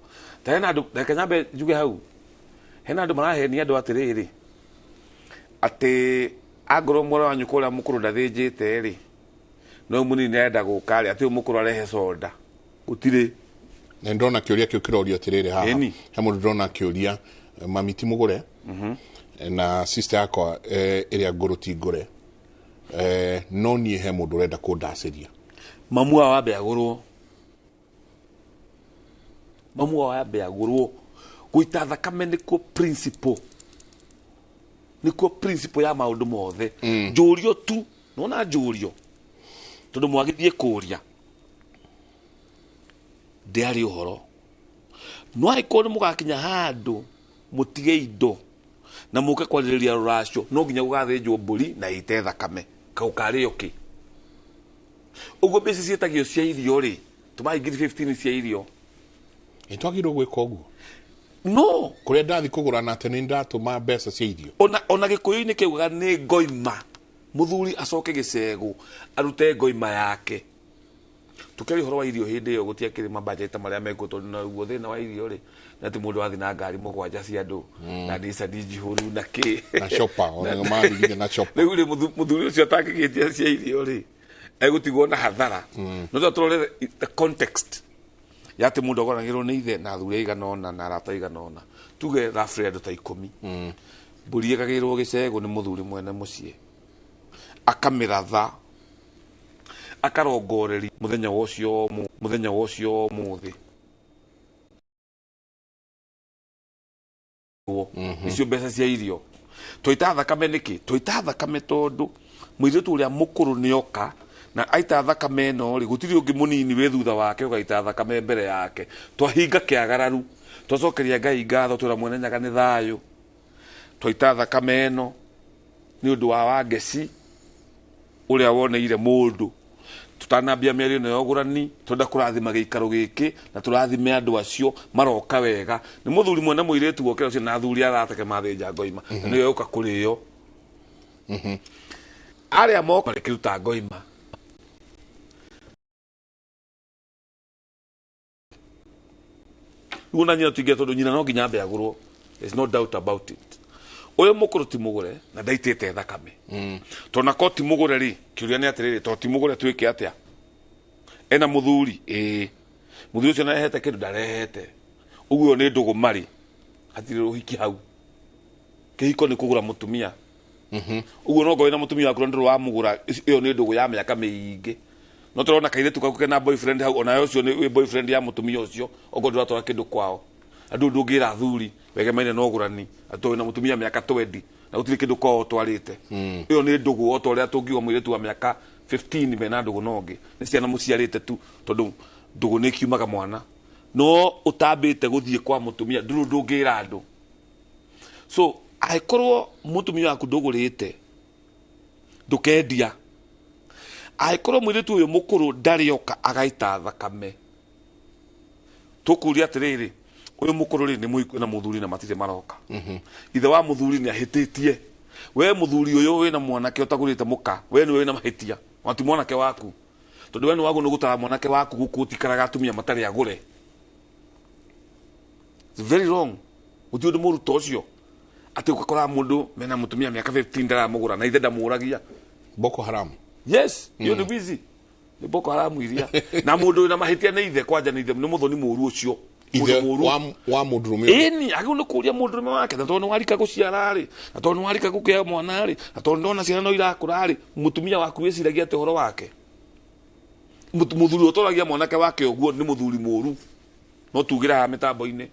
tena andũ reke nyambe njuge hau hena andũ marahenia andũ atĩrĩrĩ atĩ agoro mwara wanyu kũrĩa mũkũrũ ndathĩnjĩte rĩ no mũnini arenda gũka rĩ atĩ mũkũrũ arehe soda gũtirĩ na ndona kĩũria kĩu kĩrorio atĩrĩrĩ haha he mũndũ ndona kĩũria mami ti mũgũre na sister yakwa ĩrĩa ngũrũ ti ngũre no niĩ he mũndũ ũrenda kũndacĩria mamu wa wambe agũrwo gũita thakame nĩkuo principle ya maũndũ mothe njũrio tu nona njũrio tondũ mwagĩthiĩ kũria ndĩarĩ ũhoro no angĩkorwo nĩ mũgakinya handũ mũtige indo na mũke kwarĩrĩria rũracio no nginya gũgathĩnjwo mbũri na ite thakame kau karĩ oke ũguo mbeca ciĩtagio cia irio rĩ tũmahi ngiri 15 cia irio Itwagirwo gwika uguo. No, kuria ndathi kugura na tene ndatuma mbeca cia irio. Ona gikuyu-ini kiugaga ni ngoima. Muthuri acoke gicego arute ngoima yake. Tukeri horo wa irio hindi iyo gutiakiri mabajeta maria mekutwo na guo thina wa irio ri na ti mundu athi na ngari mugwanja cia andu na ndisa dijihuru na ki na shopa ona mari githe na shopa riu ri muthuri ucio atakigitia cia irio ri egutigwo na hathara no turore the context ya ti mundu agoragirwo ni ithe na thuri iganona na arata iganona tuge roughly andu ta 10 mburi ikagirwo gicego ni muthuri mwene mucie akamiratha akarongoreri muthenya wocio muthi icio mbeca cia irio twaita thakame niki twaita thakame tondu muiritu uria mukuru nioka na aita thakame no ri gutiri ungi munini we thutha wake ugaita thakame mbere yake twahinga kiagararu twacokeria Ngai ngatho twira mwene nyaga ni thayo twaita thakame no ni undu wa wangeci uria woneire mundu tutanambia mĩario na yogurani tonda kurathima giikaro giki na turathime andu acio maroka wega ni muthuri mwene muiretu wokera ucio na athuri arateke mathinja ngoima na niyo yuka kuriyo aria moko rekiruta ngoima una nyina tuige tondu nyina no nginya mbeagurwo there's no doubt about it uyu mukuru ti mugure na ndaitite thakame tona ko ti mugure ri kiuria ni atiriri to ti mugure twike atia ena muthuri muthuri ucio na hete kindu ndarehete uguo ni ndugu mari hatiri ruhiki hau kihiko ni kugura mutumia uguo no ngoe na mutumia waku ndu wa mugura iyo ni ndugu ya miaka miingi no turona kairetu kaku na boyfriend hau ona ucio ni boyfriend ya mutumia ucio ogondo atwara kindu kwao andu ndungira thuri wege maine no gurani atowe na mutumia miaka 20 na utiri kindu kwao twarite iyo ni ndugu otoria tungiwa muiretu wa miaka 15 mena ndugu nongi ni ciana muciarite tu tondu ndugu ni kiumaga mwana no utambite guthie kwa mutumia ndungira andu so aikorwo mutumia waku ndugurite ndukendia aikorwo muiretu uyu mukuru ndarioka agaita thakame tukuria atiriri uyu mukuru ri ni muiku na muthuri na matire maroka ithe wa muthuri ni ahititie we muthuri uyu we na mwanake utagurite muka we ni we na mahitia wati mwanake waku tondu we ni wagu nugutara mwanake waku gukutikaraga atumia matari agure it's very wrong uthi undu muruto ucio ati ukakora mundu mena mutumia miaka 15 ndara mugura na ithe ndamuragia Boko Haram yes you do busy ni Boko Haram iria na mundu na mahitia ni ithe kwanja ni ithe ni muthoni muru ucio ithe wa mundurume ni agi no kuria mundurume wake na tondu warika guciara ri na tondu warika gukia mwana ri na tondu ndona ciana no irakura ri mutumia waku wiciragia te horo wake muthuri utoragia mwanake wake uguo ni muthuri muru no tugira ha mitambo-ini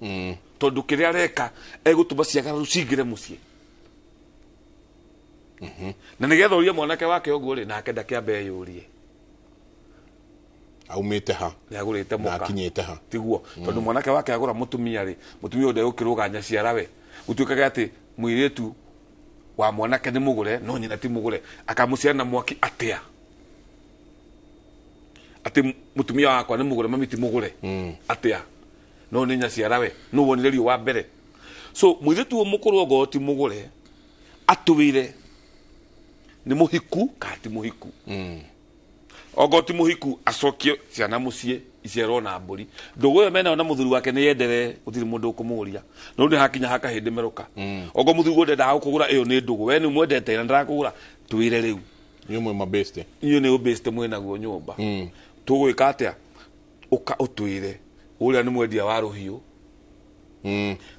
tondu kiria areka egutuma ciagara rucingire mucie na nigetha uria mwanake wake uguo ri nake ndakiambe yurie aumite ha yagurite muka akinyite ha tiguo tondu mwanake wake agura mutumia ri mutumia ude ukiruganya ciara we utuikaga ati muiretu wa mwanake ni mugure no nyina ti mugure akamuciana mwaki atia ati mutumia wakwa ni mugure mami ti mugure atia no ni nyaciara we no wonire rio wa mbere so muiretu mukuru ogo ti mugure atuwire ni muhiku kati muhiku ogo ti muhiku acokio ciana mucie iciarwo na mburi ndugu yo mena na muthuri wake ni yendere utiri mundu ukumuria no ni hakinya haka hindi meruka ogo muthuri wode da ukugura iyo ni ndugu we ni mwendete na ndakugura tuwire riu nyumwe mabeste iyo ni ubeste mwena guo nyumba tugwika atia uka utwire uria ni mwendia wa ruhiu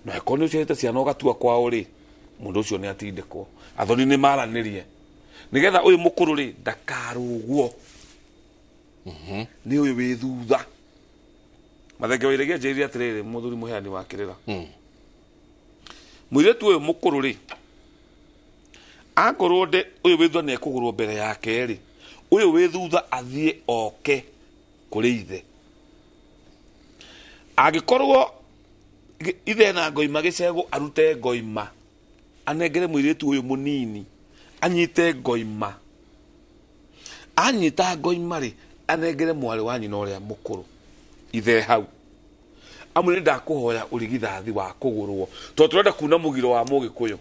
na ekono cete ciana ugatua kwao ri mundu ucio ni atindikwo athoni ni maranirie nigetha uyu mukuru ri ndakarugwo ni uyu wi thutha mathenge wirigia njiri atiriri muthuri muheani wa kirira muiretu uyu mukuru ri akorwo nde uyu wi thutha ni ekugurwo mbere yake ri uyu wi thutha athie oke kuri ithe agikorwo ithe na ngoima gicego arute ngoima anengere muiretu uyu munini anyite ngoima anyita ngoima ri anengere mwari wa nyina uria mukuru ithe hau amwe ndakuhoya urigithathi wa kugurwo to turenda kuna mugiro wa mugikuyu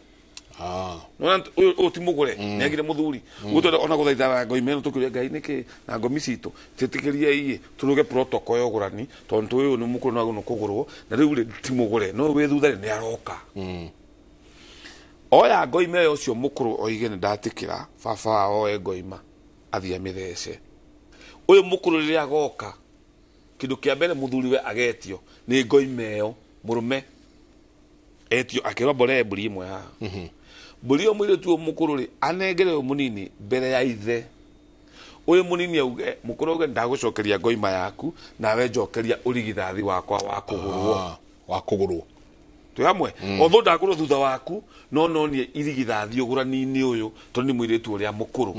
no o ti mugure ni agire muthuri gutoda ona guthaitha ngoimeno tukiria ngai niki na ngomi citu titikiria iye turuge protocol yo gurani tondu uyu ni mukuru na no kugurwo na riu ti mugure no we thutha ni aroka oya ngoime yo cio mukuru oige ni ndatikira baba oe ngoima athia mithece uyu mukuru riria agoka kindu kia mbere muthuri we agetio ni ngoime yo murume etio akirwa bore mburi imwe ha mburi yo mwire tu mukuru ri anengere yo munini mbere ya ithe uyu munini auge mukuru auge ndagucokeria ngoima yaku nawe njokeria urigithathi wakwa wa kugurwo tu hamwe otho ndagurwo thutha waku no nie irigithathi ugurani-ini uyu tondu ni mwire tu uria mukuru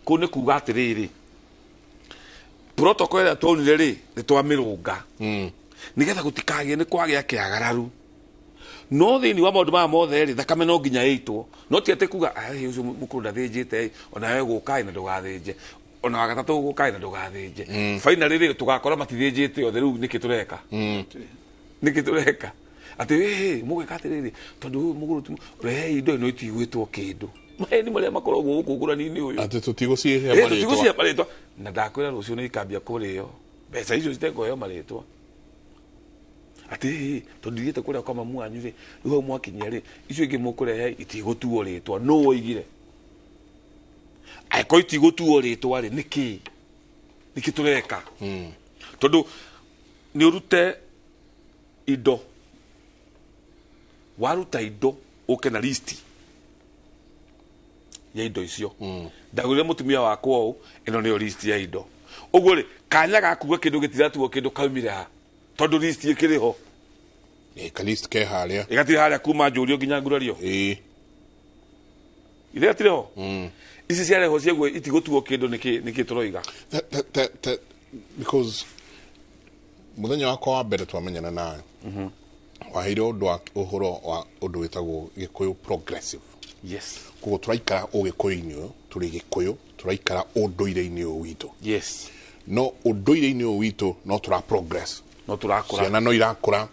ku ni kuga atiriri protocol ya tonire ri ni twamirunga nigetha gutikagie ni kwagia kiagararu no thini wa maundu ma mothe ri thakame no nginya itwo no ti ate kuga ai ucio mukuru ndathinjite ona we gukai na ndugathinje ona wagatatu gukai na ndugathinje finally ri tugakora matithinjite othe riu niki tureka ati mugeka atiriri tondu muguru tu rehe indo ino itigwitwo kindu maheni maria makoragwo guku ngurani-ini uyu ati tutigucia maritwa na ndakwira rucio ni ikambia kurio mbeca icio citengoyo maritwa ati tondu ithiete kuria kwa mamu wanyu ri riu mwakinyia ri icio ingi mukurehe itigutuo ritwa no oigire aiko itigutuo ritwa ri niki tureka tondu ni urute indo waruta indo uke na listi ya indo icio ndagurire mutumia wakwa u ino ni list ya indo uguo ri kanya gakuga kindu gitiratuo kindu kaumire ha tondu list ikiriho ka list ke haria igati haria kuma njurio nginya ngurario ile atiriho ici ciareho ciegwe itigutuo kindu niki turoiga because muthenya wakwa wa mbere twamenyana nawe waheire undu wa uhoro wa undu witagwo gikuyu progressive yes kugo turaikara ugikuyu-ini uyu turi gikuyu turaikara unduire-ini uyu witu yes no unduire-ini uyu witu no tura progress no turakura ciana no irakura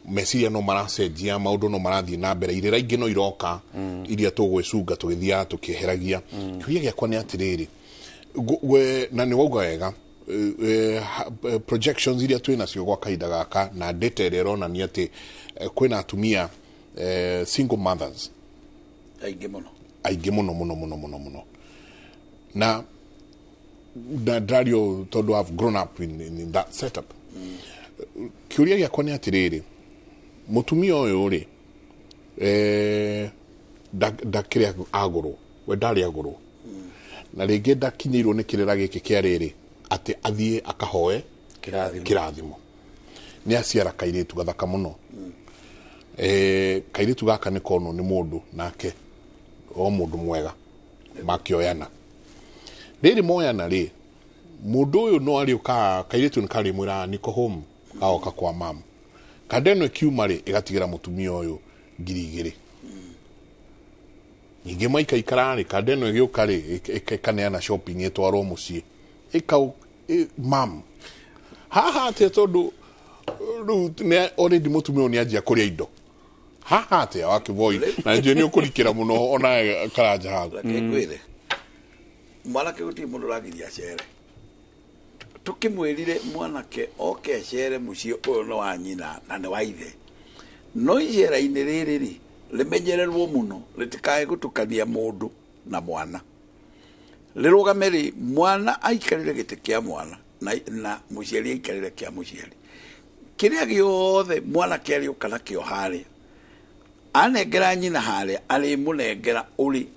meciria no maracenjia maundu no marathie na mbere irira ingi no iroka iria tugwicunga tugithia tukiheragia kiuria giakwa ni atiriri na ni wauga wega projections iria twina cio gwa kahinda gaka na data ĩrĩa ĩronania atĩ kwĩna atumia single mothers aingĩ mũno na ndario tondu I've grown up in that setup kiuria gĩakwa nĩ atĩrĩrĩ mũtumia ũyũ rĩ ndakĩrĩ agũrũ we ndarĩ agũrũ na rĩngĩ ndakinyĩirwo nĩ kĩrĩra gĩkĩ kĩa rĩrĩ ati athie akahoe kirathimo ni aciara kairitu gathaka muno kairitu gaka ni kono ni mundu nake o mundu mwega makioyana riri moyana ri mundu uyu no ari uka kairitu ni kari mwira niko home kaoka kwa mama kadeno kiuma ri igatigira mutumia uyu 2,000 ninge maika ikarari kadeno igioka ri ikaneana shopping etwaro mucii ikau mam haha te tondu ne already mutumio ni ajia kuria indo haha te wakivoi na je ni ukurikira muno ona karaja hagu ngwire mwanake guti mundu ragiria cere tukimwirire mwanake oke cere mucio uyu no wa nyina na ne wa ithe no icera-ini riri ri rimenyererwo muno ritikae gutukania mundu na mwana lirugamiri mwana aikarire gite kia mwana na muciari aikarire kia muciari kiria giothe mwana kiari ukana kio haria anengera nyina haria ari munengera uri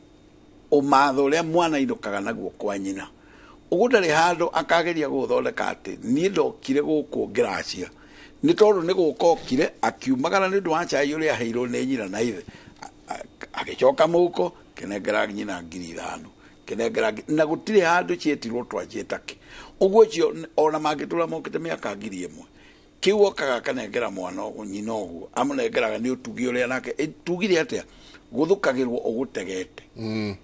umatho uria mwana inukaga naguo kwa nyina ugutari handu akageria guthondeka ati ni ndokire guku ngiracia ni tondu ni gukokire akiumagara ni ndu wa chai uria heirwo ni nyina na ithe agicoka muko kinengera nyina 5,000 kinengera na gutire handu cietirwo twacietake uguo cio ona mangitura mokite miaka 1,000 kiuo kaga kanengera mwana ogu nyina ogu amunengeraga ni utugi uria nake itugire atia guthukagirwo ugutegete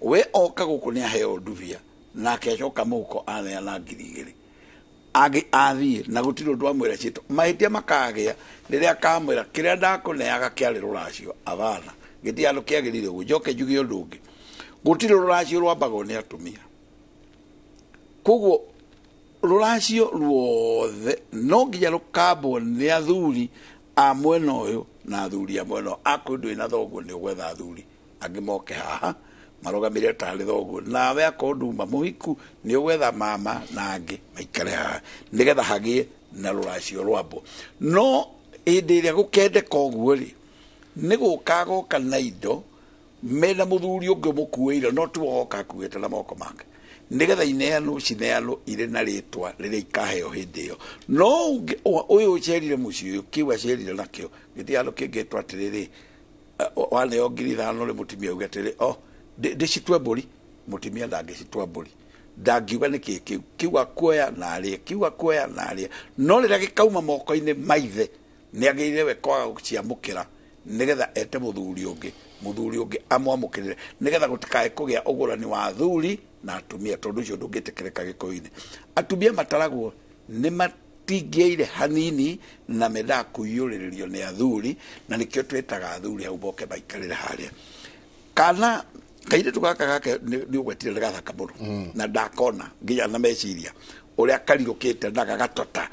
we oka guku ni aheo nduvia nake acoka muko aneana 2,000 athie na gutiro ndo amwira cito mahitia makagea riria kamwira kiria ndakuneaga kiari ruracio avana gitiano kiagirire gujoke njugi undu ungi gutiro ruracio rwambago ni atumia koguo ruracio ruothe no nginya rukambwo ni athuri a mwena uyu na athuri a mwena akundu ina thoguo ni gwetha athuri angi moke haha marogamire tari thoguo nawe akonduma muhiku ni gwetha mama na angi maikare haha nigetha hagie na ruracio rwambo no indi iria gukendeka uguo ri ni gukagoka na indo mena muthuri ungi mukuire no tu oka akuite na moko make nigetha ineano cineano ire na ritwa riria ikaheo hindi iyo no uyu ucerire muci uyu kiwa cerire nakio gitiano kingetwa atiriri wane ongiri thano ri mutimia uga atiri ndicitwe mburi mutimia ndangicitwa mburi ndangiuga ni kiki kiwa kuoya na aria kiwa kuoya na aria no riria gikauma moko-ini maithe ni agirire we kwaga guciamukira nigetha ete muthuri ungi amwamukirire nigetha gutikae kugia ugurani wa athuri na atumia tondu cio ndungitikereka giko-ini atumia mataragwo ni matingiaire hanini na menda kuiyuririo ni athuri na nikio twitaga athuri hau boke baikarire haria kana kaire tugaka gake ni ugwetire gathaka muno na ndakona nginya na meciria uria karirukite na gagatota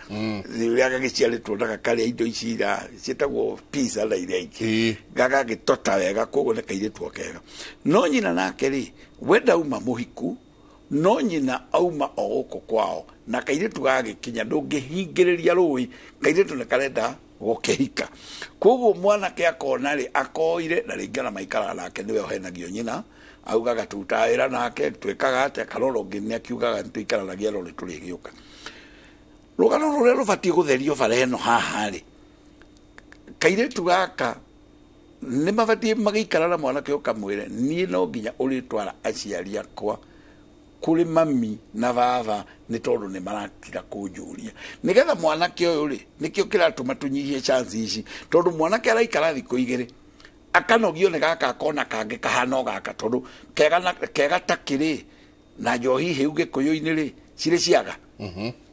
uria gagiciaritwo na gakaria indo icira cietagwo pizza na iria ingi gagagitota wega koguo ni kairitwo kega no nyina nake ri wenda uma muhiku no nyina auma o guku kwao na kairitu gagikinya ndungihingiriria rui kairitu ni karenda gukihika koguo mwanake akona ri akoire na ringana maikara nake niwe ohenagio nyina augaga tutaira nake twikaga ate karoro nginya akiugaga tuikaranagia rori turigiuka rugano ruria rubatie gutherio bareno haha ri kairitu gaka ni mabatie magikara na mwanake ukamwire nie no nginya uritwara aciari akwa kuri mami na baba ni tondu ni maratira kunjuria nigetha mwanake uyu ri nikio kiratuma tunyihie chance ici tondu mwanake araikara thikũ igĩrĩ akanogio ni gaka akona kange kahano gaka tondu kega takiri na njohi hiu gikuyu-ini ri ciri ciaga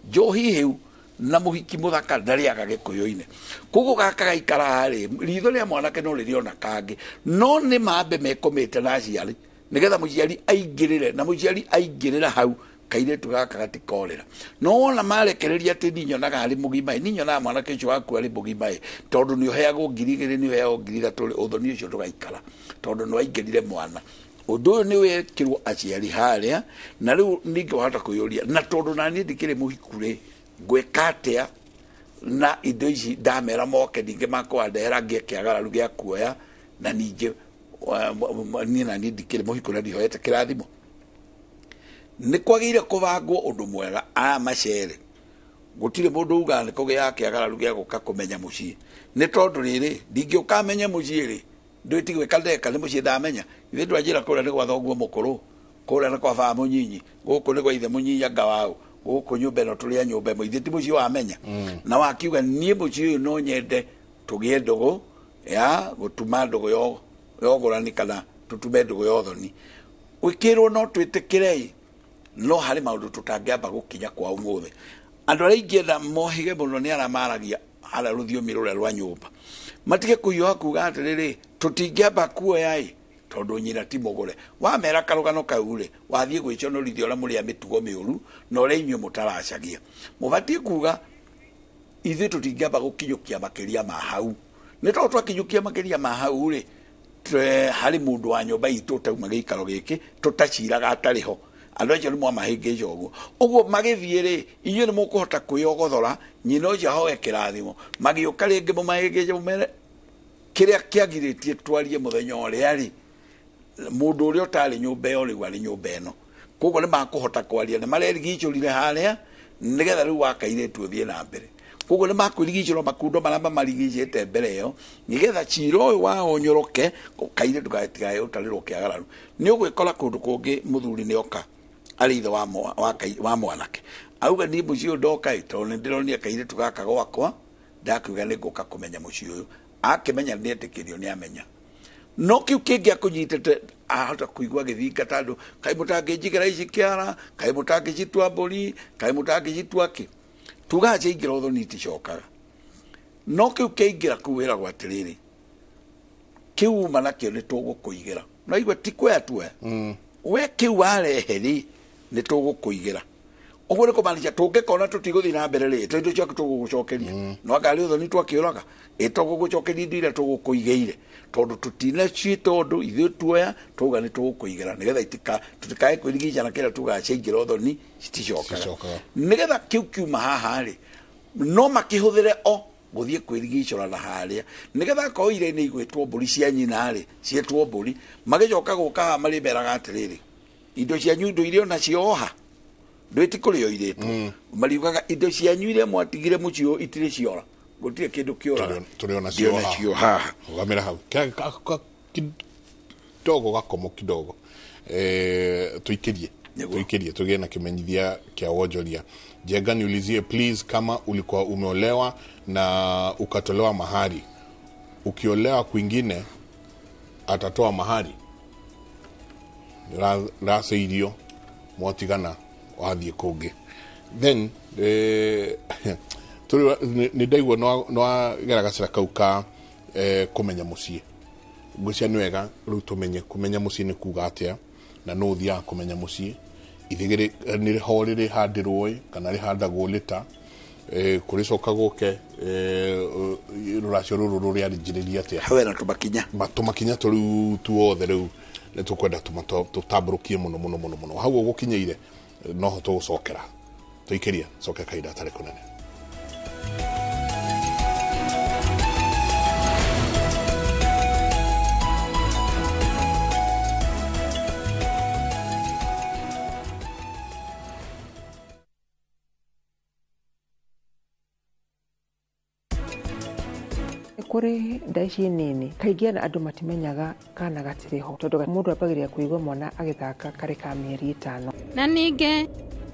njohi hiu na muhiki muthaka ndariaga gikuyu-ini koguo gaka gaikara ri ritho ria mwanake no ririona kange no ni mambe mekomete na aciari nigetha muciari aingirire na muciari aingirira hau kairetu gaka gatikorera no wona marekereria ati ninyonaga ari mugima ninyonaga mwanake ucio waku ari mugima tondu ni uheagwo ngirigire ni uheagwo ngirigaturi uthoni ucio ndugaikara tondu no aingirire mwana undu uyu ni wekirwo aciari haria na riu ningi wahota kuyuria na tondu nani ndikire muhikure gweka atia na indo ici ndamera moke ningi makwa ndehera ngie kiagararu gia kuoya na ningi nina ndikire muhikure ndihoete kirathimo ni kwagire kubangwo undu mwega macere gutire mundu uga ni kugia kiagararu gia guka kumenya mucii ni tondu riri ndingi ukamenya mucii ri ndwiti gwika ndeka ni mucii ndamenya ithe ndwanjira kuria ni gwa thoguo mukuru kuria ni kwa baba munyinyi guku ni gwa ithe munyinyi anga wao guku nyumba no turia nyumba mo ithe ti mucii wamenya na wakiuga nie mucii uyu no nyende tugie ndugu ya gutuma ndugu yogurani kana tutume ndugu yothoni wikirwo no twitikire no hari maundu tutangiamba gukinya kwa umuthe andu aria ingienda mohige muno ni ara maragia hala ruthiomi ruria rwa nyumba matige kuyo akuga atiriri tutingiamba kuoya tondu nyina ti mugure wamera karugano kaure wathie gwiconorithia uria muri amitugo miuru na uria inyu mutaracagia mubatie kuga ithe tutingiamba gukinyukia makiria ma hau ni tondu twakinyukia makiria ma hau ri hari mundu wa nyumba itu tauma giikaro giki tutaciraga atariho andu acio ni mwamahingĩce ũguo ũguo magĩthiĩ rĩ inyuĩ nĩ mũkũhota kwĩyogothora nyina ũcio ahoe kĩrathimo magĩũka rĩngĩ mũmahĩngĩce mũmere kĩrĩa kĩagirĩtie twarie mũthenya ũrĩa rĩ mũndũ ũrĩa ũtarĩ nyũmba ĩyo rĩu arĩ nyũmba ĩno koguo nĩ makũhota kwaria nĩ marerigicũrire harĩa nĩgetha rĩu wakairĩtu ũthiĩ na mbere koguo nĩ makwĩrigicũrwo makundo marĩa mamarigicĩte mbere ĩyo nĩgetha cira ũyũ wao nyũrũke kairĩtu gatigae ũtarĩrwo kĩagararu nĩ ũgwĩkora kũndũ kũngĩ mũthuri nĩ oka arĩ ithe wa mwanake auga niĩ mũciĩ ũyũ ndoka tondũ nĩ ndĩronire kairĩtu gaka gwakwa ndakiuga nĩ ngũka kũmenya mũciĩ ũyũ akĩmenya nĩ etĩkĩrio nĩ amenya no kĩu kĩngĩ akũnyitĩte ahota kũigua gĩthingata andũ kaĩ mũtangĩnjigĩra ici kĩara kaĩ mũtangĩcitua mbũri kaĩ mũtangĩcitua kĩ tuga chaingira uthoni iticokaga no kiu keingira kuwira gwa tiriri kiu manakio ni tugukuigira na igwe tikwe atwe we kiu areheri ni tugukuigira ogore ko manja toke kona tutiguthi na mbere ri twindo cia tugugucokeria no akari uthoni twakiuraga itogugucokeria ndire tugukuigeire tondu tutina ci tondu ithu tuoya tuga ni tugukuigera nigetha tutikae kwirigija na kira tuga chaingira uthoni citicokaga nigetha kiu mahaha ri no makihuthire o guthie kwirigicora na haria nigetha ko ire ni igwetwo mburi cia nyina ri cietwo mburi magicoka guka mari beraga atiriri indo cia nyundo irio na cioha ndwiti kurio iretu mariugaga indo cia nyuire mwatigire mucio itire ciora gutire kindu kiora tuliona cioha ugamira hau kidogo gakomo kidogo tuikirie tugie na kimenyithia kia wonjoria. Jenga niulizie please, kama ulikuwa umeolewa na ukatolewa mahari, ukiolewa kwingine atatoa mahari raseirio mwatigana wathie kungi then ni ndaigua no geragacira kauka kumenya mucie gucia ni wega ru tumenye kumenya mucie ni kuga atia na no thia kumenya mucie ithigire ni horire handirwo kana ri handagwo lita kuricoka guke ruracio ruru ruri arijiriria atia hawena tumakinya turu tuothe riu ne tukwenda tutabrukie muno hau gukinyeire no ho tugucokera tuikiria coke kaida tare kunene. kuri ndaici nini kaingi andu matimenyaga kana gatiriho tondu mundu abagiria kuigwa mwana agithaka kare ka mieri 5 na ninge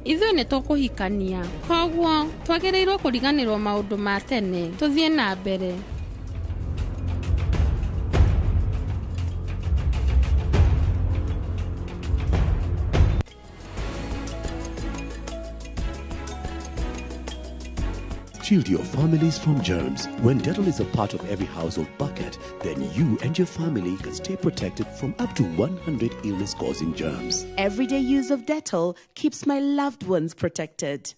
ithuĩ nĩ tũkũhikania koguo twagĩrĩirwo kũriganĩrwo maũndũ ma tene tũthiĩ na mbere. Shield your families from germs. When Dettol is a part of every household bucket, then you and your family can stay protected from up to 100 illness-causing germs. Everyday use of Dettol keeps my loved ones protected.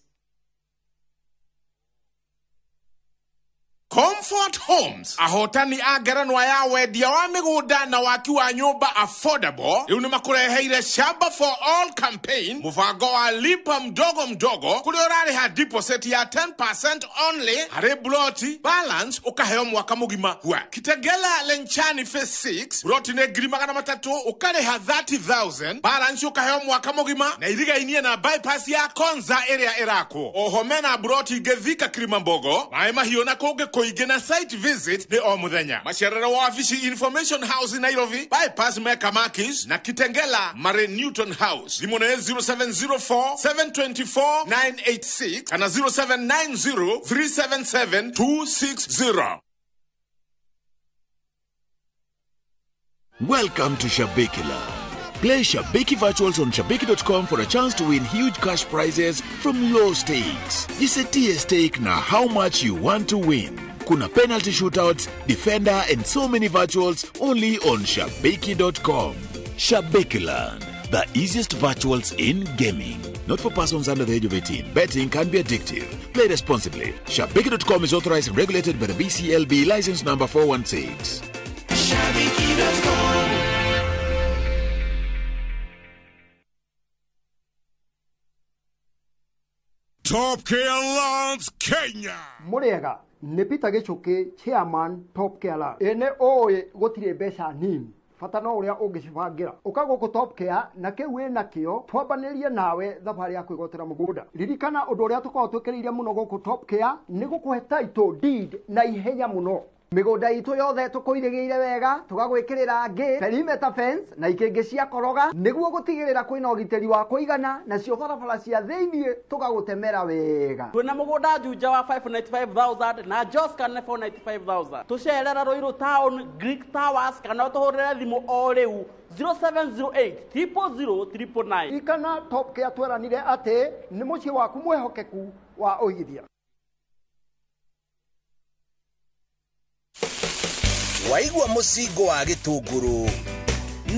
Comfort Homes, ahotani agaranwa ya wedia wa migunda na waki wa nyumba affordable. Riu ni makureheire Shamba for All campaign, mufango wa lipa mdogo mdogo kuri urariha deposit ya 10% only hari bloti balance ukaheo mwaka mugima hua. Kitegela Lenchani phase 6 bloti ne grimagana matatu ukariha 30,000 balance ukaheo mwaka mugima na iriga inie na bypass ya Konza area erako. Ohomena bloti Gethika Kirimambogo maema hiyo na koge koigena site visit ni omuthenya. Masharara wa Afishi Information House Nairobi bypass Mekamakis na Kitengela Mare Newton House. Limone 0704 724 986 and 0790 377 260. Welcome to Shabikila. Play Shabiki Virtuals on Shabiki.com for a chance to win huge cash prizes from low stakes. Jisetie stake na how much you want to win. Kuna penalty shootouts, defender and so many virtuals only on Shabiki.com. Shabikiland, the easiest virtuals in gaming. Not for persons under the age of 18. Betting can be addictive. Play responsibly. Shabiki.com is authorized and regulated by the BCLB license number 416. Shabiki.com. Top Care Alliance Kenya. Muriega ni Peter Gichuki, chairman Top Care Alliance. Ene oye gutire mbeca nini. Fata no uria ungicibangira. Ukago ku Top Care na kiu wina kio twambanirie nawe thabari ya kwigotera mugunda. Ririkana undu uria tukorwo twikiriire muno guku Top Care ni gukuhe title deed na ihenya muno. Migunda itu yothe tukuirigiire wega tugagwikirira ngi perimeter fence na ikingi cia koroga niguo gutigirira kwina ugiteri wa kuigana na cio barabara cia thiini tugagutemera wega. Twina mugunda juja wa 595,000 na Joscan 495,000. Tucerera Ruiru Town Greek Towers kana tuhurire thimu o riu 0708 000 999. Ikana Top Care tweranire ati ni muci waku mwehokeku wa uigithia. waigua mucingo wa gitunguru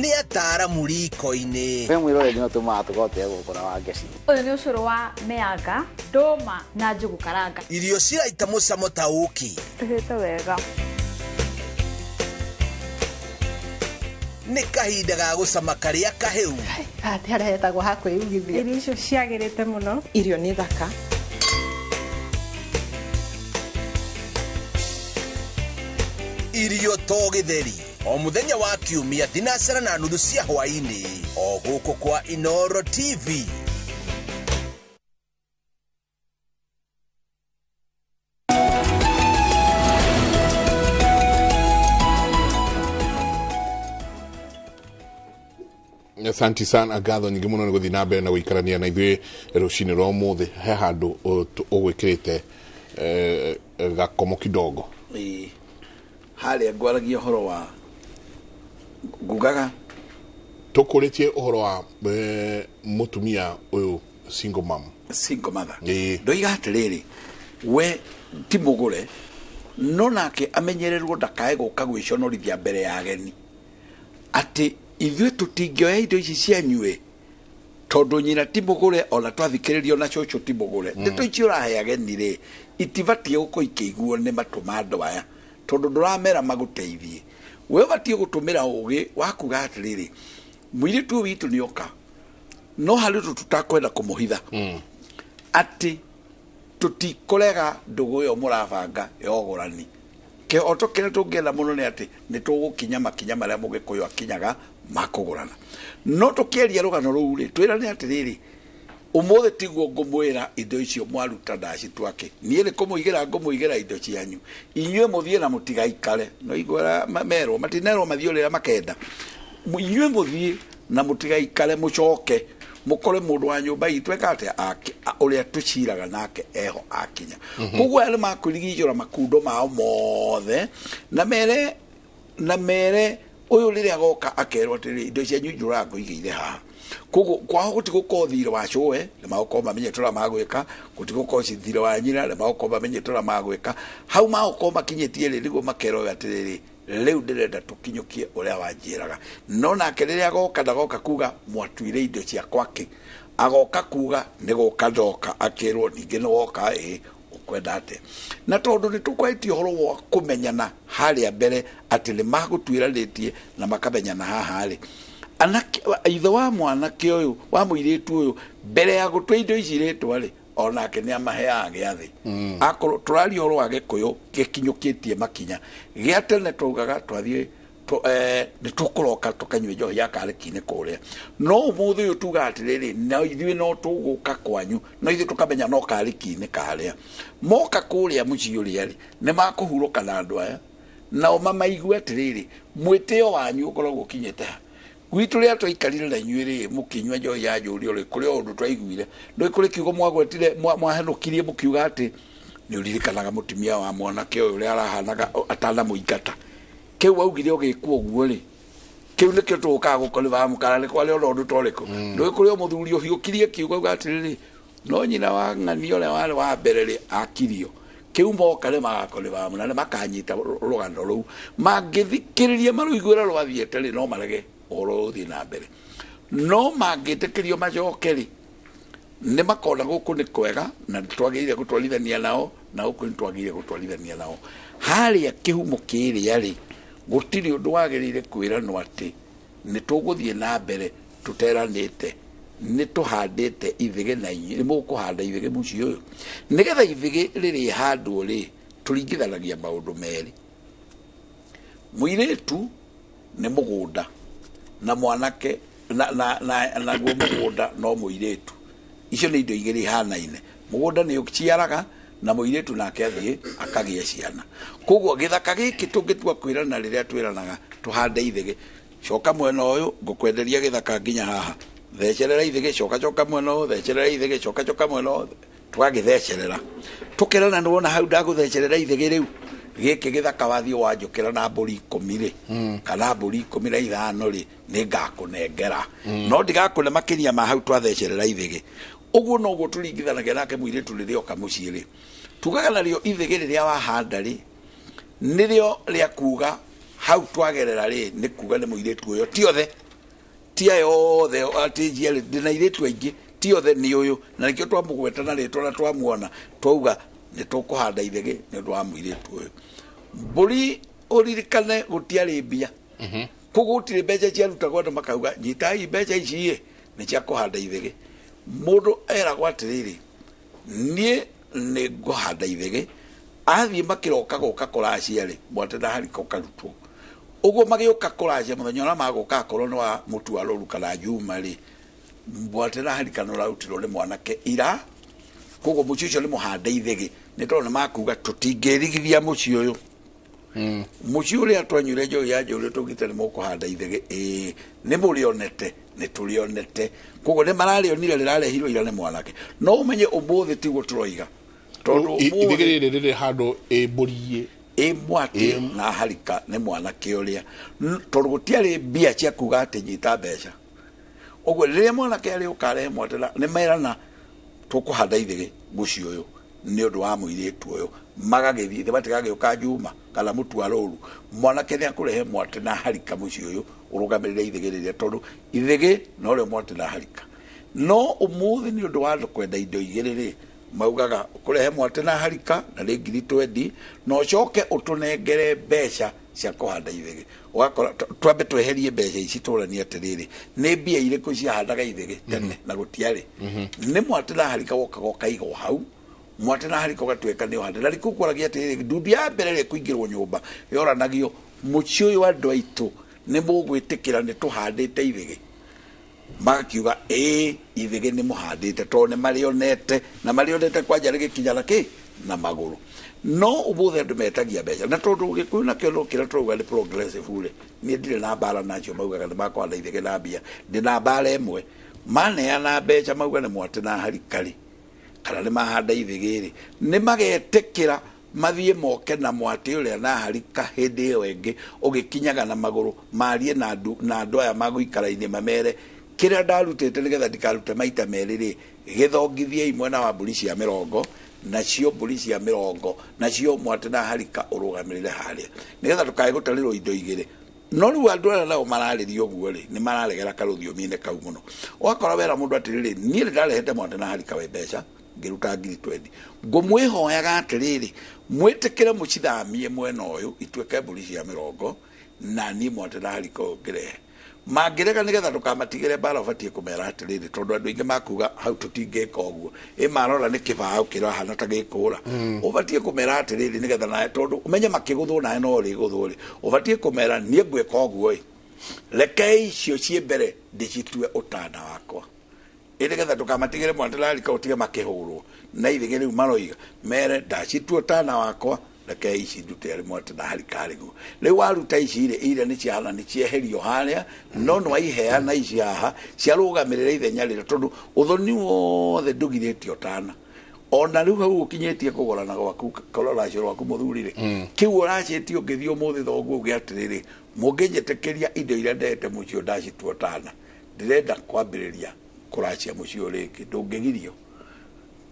ni ataaramu riko-ini. We mwirore nĩ ũtũmaga tũgote gũkũra wa ngeci. Ũyũ nĩ ũcũrũ wa mĩanga, ndũma na njũgũ karanga. Irio ciraita mũcamo ta ũki. Tũhĩte wega. Nĩ kahinda ga gũcama karĩa kahĩu. Ati harĩa hetagwo ha kwĩugithia. Irio icio ciagĩrĩte mũno. Irio nĩ thaka. Irio to gĩtheri. O muthenya wa kiumia thinacara na nuthu cia hwaĩ-inĩ. O gũkũ kwa Inooro TV. Asante sana Gatho nyingĩ mũno nĩ gũthiĩ na mbere na gũikarania na ithuĩ rũcinĩ rwa ũmũthĩ he handũ ũgwĩkĩrĩte gakomo kidogo harĩa ngwaragia ũhoro wa ngugaga tũkũrĩtie ũhoro wa mũtumia ũyũ single mother ndoiga atĩrĩrĩ we ti mũgũre no nake amenyererwo ndakae gũka gwĩconorithia mbere ya ageni atĩ ithuĩ tũtingĩoya indo ici cianyue tondũ nyina ti mũgũre ona twathikĩrĩrio na cũcũ ti mũgũre ndeto ici ũrahe ageni rĩ itibatiĩ gũkorwo ikĩiguo nĩ matũ ma andũ aya tondũ ndũramera magũteithie we ũbatiĩ gũtũmĩra ũgĩ wa kuga atĩrĩrĩ mũirĩtu witũ nĩoka no harĩ tũtakwenda kũmũhitha atĩ tũtikũrega ndũgũ ĩyo mũrabanga ya ũgũrani kĩhoto kĩrĩa tũngĩenda mũno nĩ atĩ nĩ tũgũkinya makinya marĩa mũgĩkũyũ akinyaga ma kũgũrana no tũkĩaria rũgano rũu rĩ twĩrane atĩrĩrĩ ũmũthĩ tiguo ngũmwĩra indo icio mwaruta ndaci twake niĩ nĩ kũmũigĩra ngũmũigĩra indo cianyu inyuĩ mũthiĩ na mũtigaikare no igwara merwo matinerwo mathiĩ ũrĩra makenda inyuĩ mũthiĩ na mũtigaikare mũcoke mũkore mũndũ wa nyũmba itũ eka atĩa ũrĩa tũciraga nake eho akinya koguo aya nĩ makwĩrigicũra makundo mao mothe na mere ũyũ rĩrĩa agoka akerwo atĩrĩ indo cianyu njũraga ngũigĩire haha koguo kwao gũtigũkorwo thirĩ wa cũwe nĩ magũkorwo mamenye tũra magwĩka gũtigũkorwo thirĩ wa nyina nĩ magũkorwo mamenye tũra magwĩka hau magũkorwo makinyĩtie rĩ nĩguo makerwo atĩrĩrĩ rĩu ndĩrenda tũkinyũkie ũrĩa wanjĩraga no nake rĩrĩa agoka ndagoka kuga mwatuire indo cia kwake agoka kuga nĩ gũka ndoka akerwo ningĩ nĩ woka ũkwenda atĩa na tondũ nĩ tũkwetie ũhoro wa kũmenyana harĩa mbere atĩ nĩ magũtuĩranĩtie na makamenyana haha rĩ ithe wa mwanake ũyũ wa mũirĩtu ũyũ mbere ya gũtua indo ici rĩtwa rĩ onake nĩ amaheaga gĩathĩ akorwo tũraria ũhoro wa gĩkũyũ gĩkinyũkĩtie makinya gĩa tene twaugaga twathiĩ nĩ tũkũroka tũkanyua njohi ya karĩki-inĩ kũrĩa no ũmũthĩ ũyũ tuga atĩrĩrĩ na ithuĩ no tũgũka kwanyu no ithuĩ tũkamenya no karĩki-inĩ karĩa moka kũrĩa mũciĩ ũrĩa rĩ nĩ makũhurũka na andũ aya nao mamaigue atĩrĩrĩ mwĩtĩo wanyu ũkoragwo ũkinyĩte ha gwitũ rĩa twaikarire na inyuĩ rĩ mũkinyua njohi ya njũrio rĩ kũrĩ o ũndũ twaiguire ndũĩ kũrĩ kiugo mwagwetire mwahenũkirie mũkiuga atĩ nĩ ũririkanaga mũtumia wa mwanake ũyũ ũrĩa arahanaga atanamũingata kĩu augire ũgĩkwo ũguo rĩ kĩu nĩkĩo tũgũkaga gũkolibamu kana nĩ kwarĩ ona ũndũ torĩkũ ndũĩ kũrĩ o mũthuri ũhiũkirie kiugo auga atĩrĩrĩ no nyina wa ng'ani ũrĩa warĩ wa mbere rĩ akirio kĩu moka nĩ magakolibamu na nĩ makanyita rũgano rũu mangĩthikĩrĩria marũiguĩra rwathiĩte rĩ no marege ũhoro ũthiĩ na mbere no mangĩtĩkĩrio macoke rĩ nĩ makona gũkũ nĩ kwega na twagĩrĩire gũtwarithania nao na gũkũ nĩ twagĩrĩire gũtwarithania nao harĩa kĩhumo kĩrĩa rĩ gũtirĩ ũndũ wagĩrĩire kwĩranwo atĩ nĩ tũgũthiĩ na mbere tũteranĩte nĩ tũhandĩte ithĩgĩ na inyuĩ nĩ mũkũhanda ithĩgĩ mũciĩ ũyũ nĩgetha ithĩgĩ rĩrĩ handwo rĩ tũringithanagia maũndũ merĩ mũirĩtu nĩ mũgũnda na mwanake naguo mũgũnda no mũirĩtu icio nĩ indo igĩrĩ ihanaine mũgũnda nĩ ũciaraga na mũirĩtu nake athiĩ akagĩa ciana koguo gĩthaka gĩkĩ tũngĩtua kwĩrana rĩrĩa twĩranaga tũhande ithĩgĩ coka mwena ũyũ ngũkwenderia gĩthaka nginya haha thecerera ithĩgĩ coka mwena ũyũ thecerera ithĩgĩ coka mwena ũyũ twagĩthecerera tũkerana nĩ wona hau ndagũthecerera ithĩgĩ rĩu gĩkĩ gĩthaka wathiĩ wanjũkĩra na mbũri 10 rĩ kana mbũri 15 rĩ nĩ ngakũnengera no ndigakũne makĩria ma hau twathecerera ithĩgĩ ũguo noguo tũringithanagia nake mũirĩtu rĩrĩa oka mũciĩ rĩ tugaga narĩo ithĩgĩ rĩrĩa wahanda rĩ nĩrĩo rĩa kuga hau twagerera ri ni kuga ni muiretu uyo ti othe ti yothe atijia ri ndina iretu aingi ti othe ni uyu na nikio twamugweta na ritwa na twamuona twauga ni tukuhanda ithege ni undu wa muiretu uyu mburi uririkane gutiari mbia kugutire mbeca ciarutagwo andu makauga nyitai mbeca ici ni cia kuhanda ithege mundu eragwo atiriri nie ni nguhanda ithege athie makiroka goka kuracia ri mwate na harika ukarutwo uguo magioka kuracia muthenya na magoka akorwo ni wa mutu wa roru kana juma ri mwate na harika no rautirwo ni mwanake ira koguo muci ucio ni muhanda ithege ni tondu makuga tutingirigithia muci uyu muci uria twanyure njohi ya njuri tugite ni mukuhanda ithege ni murionete ni turionete koguo ni mararionire rirarehirwo ira ni mwanake no umenye umuthi tiguo turoiga tondu ithege riri handu mburiye mwate na harika ni mwanake uria tondu gutiari mbia cia kuga ati nyita mbeca uguo riria mwanake ari ukarehe mwate ni merana tukuhanda ithege muci uyu ni undu wa muiretu uyu magagithie the batigagioka juma kala mutu wa roru mwanake ni akurehe mwate na harika muci uyu urugamirire ithege riria tondu ithege no rio mwate na harika no umuthi ni undu wa andu kwenda indo igiriri maugaga kurehe mwate na harika na ri 20 no coke utunengere mbeca cia kuhanda ithege ugakora twambe tweherie mbeca ici turanie atiriri ni mbia iriku ciahandaga ithege tene na gutiari ni mwate na harika woka igo hau mwate na harika ugatuika ni uhande na riku kwaragia atiriri ndundi ya mbere ri kuingirwo nyumba yoranagio muci uyu wa andu aitu ni mugwitikira ni tuhandite ithege magakiuga ithege ni muhandite to ni marionete na marionete kwanja ri gikinyana ki na maguru no ubuthe andu metagia mbeca na tondu gikuyu na kio kira turuga ni progressive ule ni ndire na mbara nacio maugaga ni makwanda ithege na mbia ndi na mbara imwe maneana mbeca mauga ni mwate na harikari kana ni mahanda ithege ri ni magetekira mathie moke na mwate uria na harika hindi iyo ingi ugikinyaga na maguru marie na andu aya maguikara-ini mamere kiria ndarutite nigetha ndikarute maita meri ri githongithie imwe wa mburi cia 40 nacio mburi cia 40 nacio mwate na harika urugamirire haria nigetha tukae gutarirwo indo igiri no riu andu aya nao mararirio uguo ri ni mararegera karuthiomine kau muno wakora wera mundu atiriri nie ndarehete mwate na harika we mbeca ngiruta 20 ngumwihoyaga atiriri mwitikire mucithamie mwena uyu ituike mburi cia 40 na ni mwate na harika ngirehe mangirega nigetha ndukamatigire mbara ubatie kumera atiriri tondu andu ingi makuga hau tutingika uguo marora ni kibao kirahana ta gikura ubatie kumera atiriri nigetha nae tondu umenye makiguthwo nae no ri guthwo ri ubatie kumera nie ngwika uguo reke icio cie mbere ndicitue utana wakwa nigetha ndukamatigire mwate na harika utige makihurwo na ithege riu maroiga mere ndacitue utana wakwa reke ici ndute ari mwate na harika rigu riu waruta ici ire ni ciana ni cieherio haria no no aiheana ici haha ciarugamirire ithenya rira tondu uthoni wothe ndugithetio tana ona riu hau ukinyetie kugorana gwaku kororacio rwaku muthurire kiu uracitio ngithio muthi thoguo ugiatiriri munginyetekeria indo iria ndete mucio ndacitwo tana ndirenda kwambiriria kuracia mucio ringi ndungigirio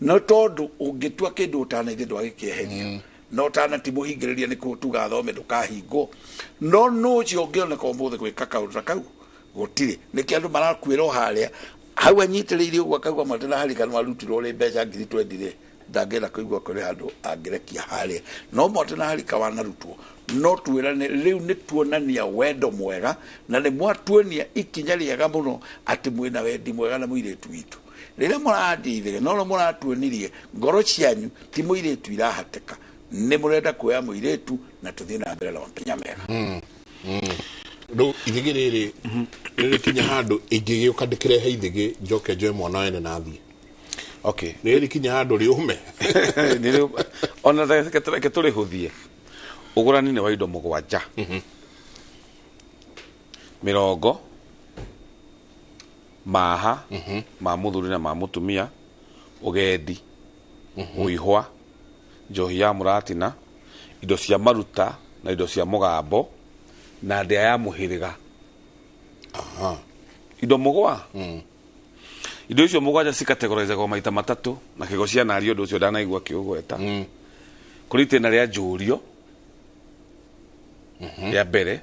no tondu ungitua kindu utana ithe ndwagikieheria no tana ti muhingiriria ni kutuga thome ndukahingwo no nucio ngioneka umuthi gwika kaundu kau gutire niki andu marakwira haria hau anyitiriire uguo akauga mwate na harika no arutirwo ri mbeca 20 ndangenda kuigua kuri andu angirekia haria no mwate na harika wanarutwo no twirane riu ni tuonania wendo mwega na ni mwatuonia ikinya riega muno ati mwina wendi mwega na muiretu witu riria murandi ithege no muratuonirie ngoro cianyu ti muiretu irahateka ni murenda kuoya muiretu na tuthie na mbere na makinya mega ndo ithege riri kinya handu ingigiuka ndikirehe ithege njoke njoe mwana wene na thie okay riri kinya handu riume ni ona ke turi huthie ugurani ni wa indo mugwanja 70 maha ma muthuri na ma mutumia ugendi uihwa njohi ya muratina indo cia maruta na indo cia mugambo na ndia ya muhiriga indo mugwa indo icio mugwanja cikategorize kwa maita matatu na kigo cia nari undu ucio ndanaigua kiugweta kurite na ria njurio ya mbere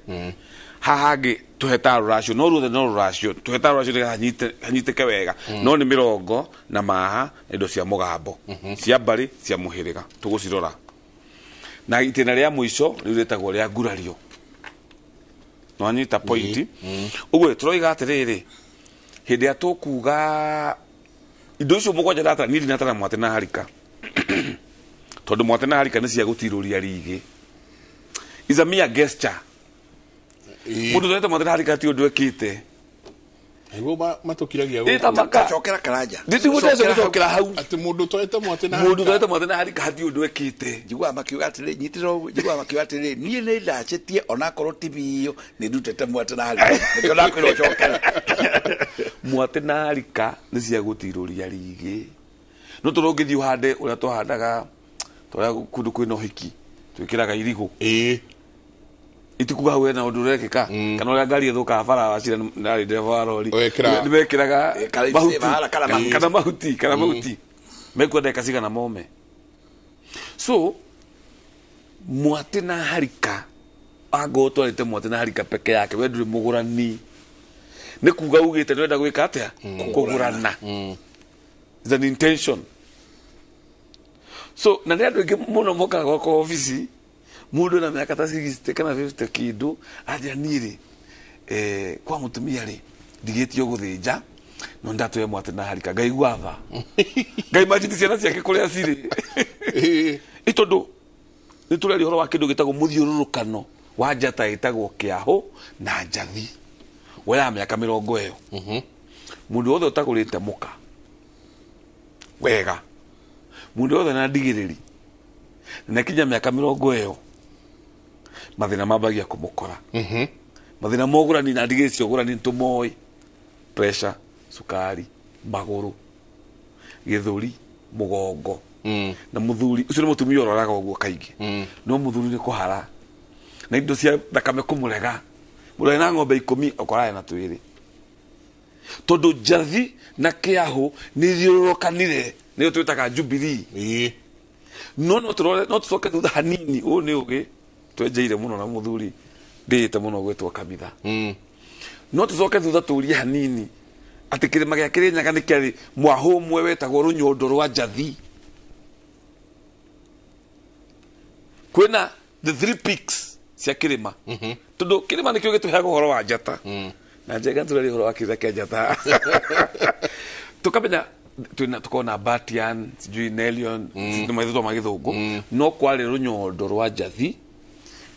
hahangä tå hetaro racio no ruothe no racio tå hetaro racio nä hanyitä wega no nä mä rongo na maha na indo cia må gambo cia mbarä cia må hä rä ga tå gå cirora na itä na rä a må ico rä u rä tagwo rä a ngurario no anyita pointi å guo tå roiga atä rä rä hä ndä ä a tå kuga indo icio må gwanja ndatara nini natara Mwate na Harika tondå Mwate na Harika nä cia gå tirå ria rigä is a mere gesture mundu ndoete Mwate na Harika ti undu ekite Ego matokiragia chokera karanja ndigucokera hau ati mundu toete Mwate na mundu toete Mwate na Harika hati undu ekite njigua makiuga atiri nyitiro njigua makiuga atiri nie ni ndacetie ona korwo TV iyo ni ndutete Mwate na Harika nikio nakwira chokera Mwate na Harika ni cia gutiruria rigi no turongithio hande uria twahandaga toria kundu kwina uhiki twikiraga irigo itikuga we na undu rekeka kana uria ngari ithuka bara wacira ndari ndereva wa lori nibekiraga kana mahuti mekwenda ikasiga na mome so Mwate na Harika ago twarite Mwate na Harika peke yake we nduri mugurani ni kuga ugite ndenda gwika atia kugurana is an intention so na ndio ngi muno moka kwa ofisi mundu na miaka ta 60 kana 50 kindu aja niri kwa mutumia ri ndigitio guthinja no ndatwe Mwate na Harika ngai gwatha ngai majiti ciana ciake kuria ciri itondu ni tureri horo wa kindu gitagwo muthiururukano wa njata itagwo kiaho na njathi waya miaka 20 mundu wothe utagurite muka wega mundu wothe na ndigiriri na kinya miaka 20 mathina mambagia kumukora mathina mogurani na ndigiri cio gurani ntumoi pressure sukari maguru githuri mugongo na muthuri ucio ni mutumia uroraga uguo kaingi no muthuri ni kuhara na indo cia thakame kumurega murena na ng'ombe 10 okoraya na twiri tondu njathi na kiahu ni thiurukanire ni twitaga Jubilee no turore no tucoke thutha hanini u ni ugi twenjeire muno na muthuri ndite muno gwetwa Kamitha no tucoke thutha turie hanini ati kirima gia Kirinyaga ni kiari mwahu mwe wetagwo runyondo rwa njathi kwina the three peaks cia kirima tondu kirima nikio gituheaga uhoro wa njata na njega tureri uhoro wa kitha kia njata tukamenya tukona Batian sijui Nelion ndio maitho magithungu no kwari runyondo rwa njathi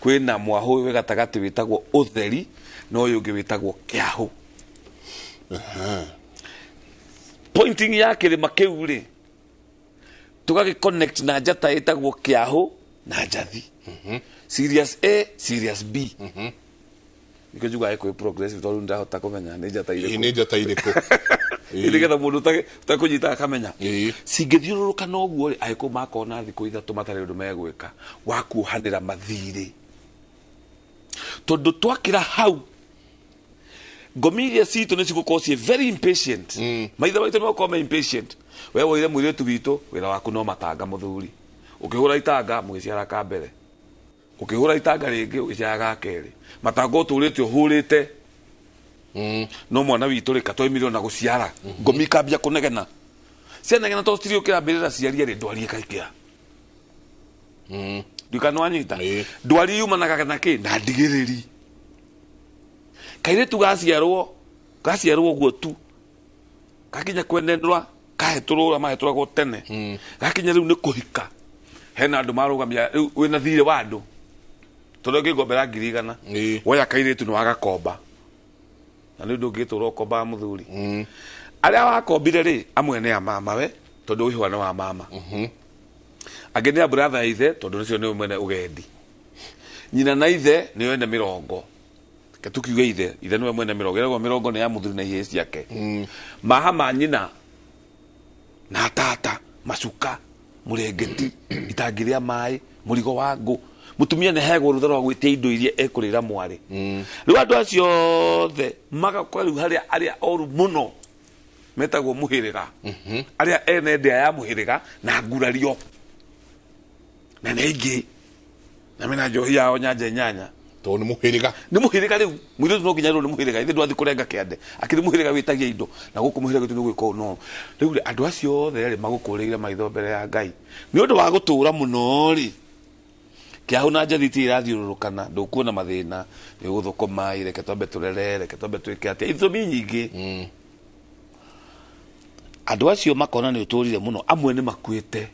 kwina mwahu we gatagati witagwo utheri no uyu ungi witagwo kiahu pointing ya kirima kiu ri tugagi connect na njata itagwo kiahu na njathi serious A serious B niko juga eko progressive tondu ndahota kumenya ni njata iriko igetha mundu utakunyita akamenya cingithiururuka noguo ri aiko makona thiku ithatu matari undu megwika wakuhanira mathiri tondu twakira hau ngomiria citu ni cigukorwo cie very impatient maitha maitu ni makorwo me impatient we woire mwiritu witu wira waku no matanga muthuri ukihura itanga mugiciara ka mbere ukihura itanga ringi ugiciara keri matanga uturite uhurite no mwana witu rika twaimire na guciara ngomi kambia kunegena cianegena to stirio kirambirira ciaria ri ndwari kaikia ndikanwanyita ndwari yumanaga na ki na ndigiriri kaire tu gaciarwo guo tu gakinya kwenendwa kaheturura maheturagwo tene gakinya riu ni kuhika hena andu marugamia wina thire wa andu tondu ngigombera 100 woya kaire tu ni wagakomba na ndu ngitura komba muthuri aria wakombire ri amwe ni amama we tondu uhwana wa mama ageni ya brother ithe tondu nicio ni mwene ugendi nyina na ithe ni wene 70 tukiuga ithe niwe mwene 70 mirongo ni ya muthuri na ihe ciake maha ma nyina na tata macuka murengeti itangiria mai murigo wangu mutumia ne hego ruthero gwitia indo iria ekurira mwari riu andu acio the magakora riu haria aria oru muno metagwo muhiriga aria ene ndia ya muhiriga na ngurario na nengi na mina njohi yao nyanja nyanya to ni muhiriga riu mwire no nginya ni muhiriga ithe ndwathi kurenga kiande akiri muhiriga witagia indo na guku muhiriga tu gwiko no riu andu acio othe ri magukurire maitho mbere ya Ngai ni undu wa gutura muno ri kiahu na njathiti irathiururukana ndukuona mathina ni guthukuma ireke twambe turere reke twambe twike atia ithomi nyingi andu acio makona ni uturire muno amwe ni makuite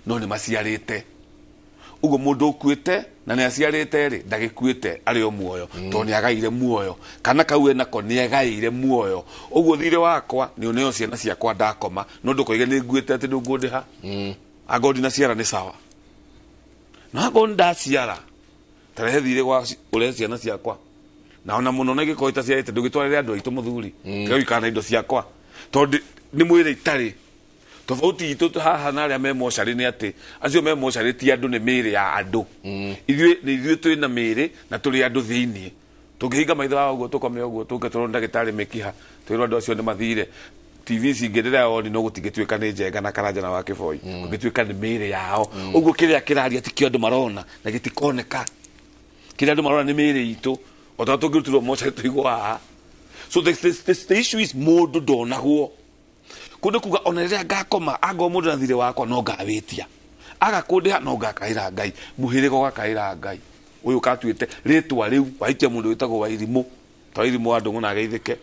no ni maciarite ugo mundu ukuite na ni aciarite ri ndagikuite ari o muoyo to ni agaire muoyo kana kau nako ni agaire muoyo ugo thire wakwa ni uneo ciana ciakwa ndakoma no ndukoige ni nguite ati ndungundiha agodi na ciara ni sawa na agodi ndaciara tarehe thire gwa ure ciana ciakwa na ona muno na gikoita ciarite ndugitwarire andu aitu muthuri kai kana indo ciakwa tondu ni mwire itari tofauti itu haha na aria me mochari ni ati acio me mochari ti andu ni mire ya andu ithuĩ tũrĩ na mĩĩrĩ na tũrĩ andũ thĩinĩ tũngĩhinga maitho wa ũguo tũkome ũguo tũngetũrwo nĩ ndagĩtarĩ mĩkiha twĩrwo andũ acio nĩ mathire TV cingĩrĩra oni no gũtingĩtuĩka nĩ njenga na karanja na wa kĩboi gũgĩtuĩka nĩ mĩĩrĩ yao ũguo kĩrĩa kĩraria ti kĩo andũ marona na gĩtikoneka kĩrĩa andũ marona nĩ mĩĩrĩ itũ o ta tũngĩrutĩrwo mochari tũigwo haha so the issue is mũndũ ndonagwo kunde kuga ona rĩrĩa ngakoma anga mũndũ na thire wakwa no ngawĩtia agakundiha no ngakaĩra Ngai muhĩrĩga ũgakaĩra Ngai ũyũ katuĩte rĩtwa rĩu waikia mũndũ wĩtagwo Wairimũ ta Wairimũ wa Ndũng'ũ na Geithĩke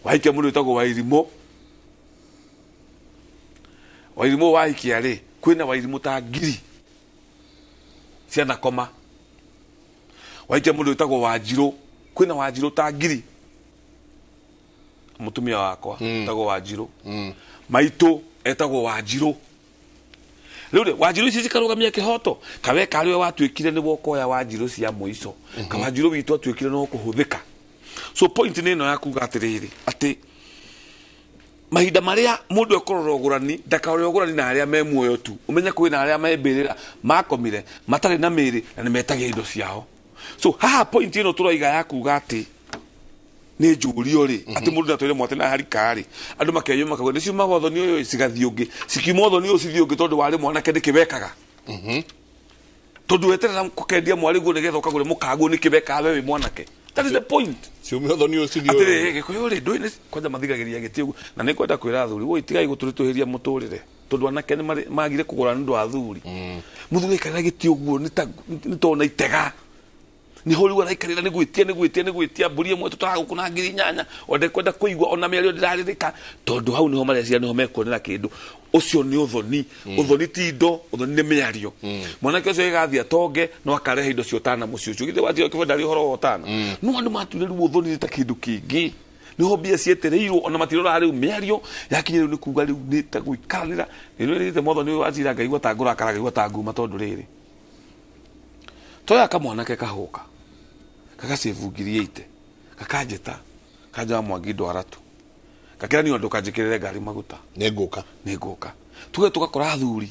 waikia mũndũ wĩtagwo Wairimũ waikia rĩ kwĩna Wairimũ ta ngiri ciana koma waikia mũndũ wĩtagwo Wanjirũ kwĩna Wanjirũ ta ngiri mutumia wakwa etagwo Wanjirũ maitũ etagwo Wanjirũ riu Wanjirũ ici cikarugamia kihoto kawe kariwe watuĩkire nĩ wokoya Wanjirũ cia mũico ka Wanjirũ witũ atuĩkire no kũhũthĩka so point nĩ ĩno ya kuga atĩrĩrĩ atĩ mahinda marĩa mũndũ ekorora ũgũrani ndakarore ũgũrani na arĩa me muoyo tu ũmenye kwĩna arĩa membĩrĩra makomire matarĩ na mĩĩrĩ na nĩ metagia indo ciao so haha point ĩno tũroiga ya kuga atĩ nĩ njũrio rĩ atĩ mũndũ natwĩre mwate na harikari andũ makeyuma makago nĩ ciumaga ũthoni ũyũ cigathiĩ ũngĩ cikiuma ũthoni ũyũ cithiĩ ũngĩ tondũ warĩ mwanake ndĩkĩbekaga tondũ weterera kũkendia mwarĩguo nĩgetha ũkagũre mũkaguo nĩkĩbekaga we wĩ mwanake that is the point ciume ũthoni ũyũ cithiĩ atĩrĩ gĩkũyũ rĩ ndũĩ kwanja mathigagĩria gĩtĩ ũguo na nĩ kwenda kwĩra athuri woi tigai gũtũritũhĩria mũtũrĩre tondũ anake nĩ magire kũgũra nĩ ũndũ wa athuri mũthuri aikarĩra gĩtĩ ũguo nĩ tona itega ni hori wa raikarira ni gwitia mburi imwe tutagukuna 8,000 onde kwenda kuigwa ona mĩario ndĩraririka tondu hau niho maria ciana niho mekwonera kindu ucio ni uthoni ti indo uthoni ni mĩario mwanake ucio igathia tonge no akarehe indo ciotana mucio ucio githe wathio kibandari horo otana no andu maturĩru uthoni ta kindu kingi niho mbia cietereirwo ona matirora riu mĩario yakinyĩrwo ni kuga riu ni ta guikaranira ni rite motho ni wajira Ngai gwatangura akaraga gwatanguma tondu riri toya kamwanake kahuka kakacebungirie ite kakanjĩta kanja Mwangi Ndwaratu gakĩra niĩ ũndũ kanjĩkĩrĩre ngari maguta nĩ ngũka tuge tũgakora athuri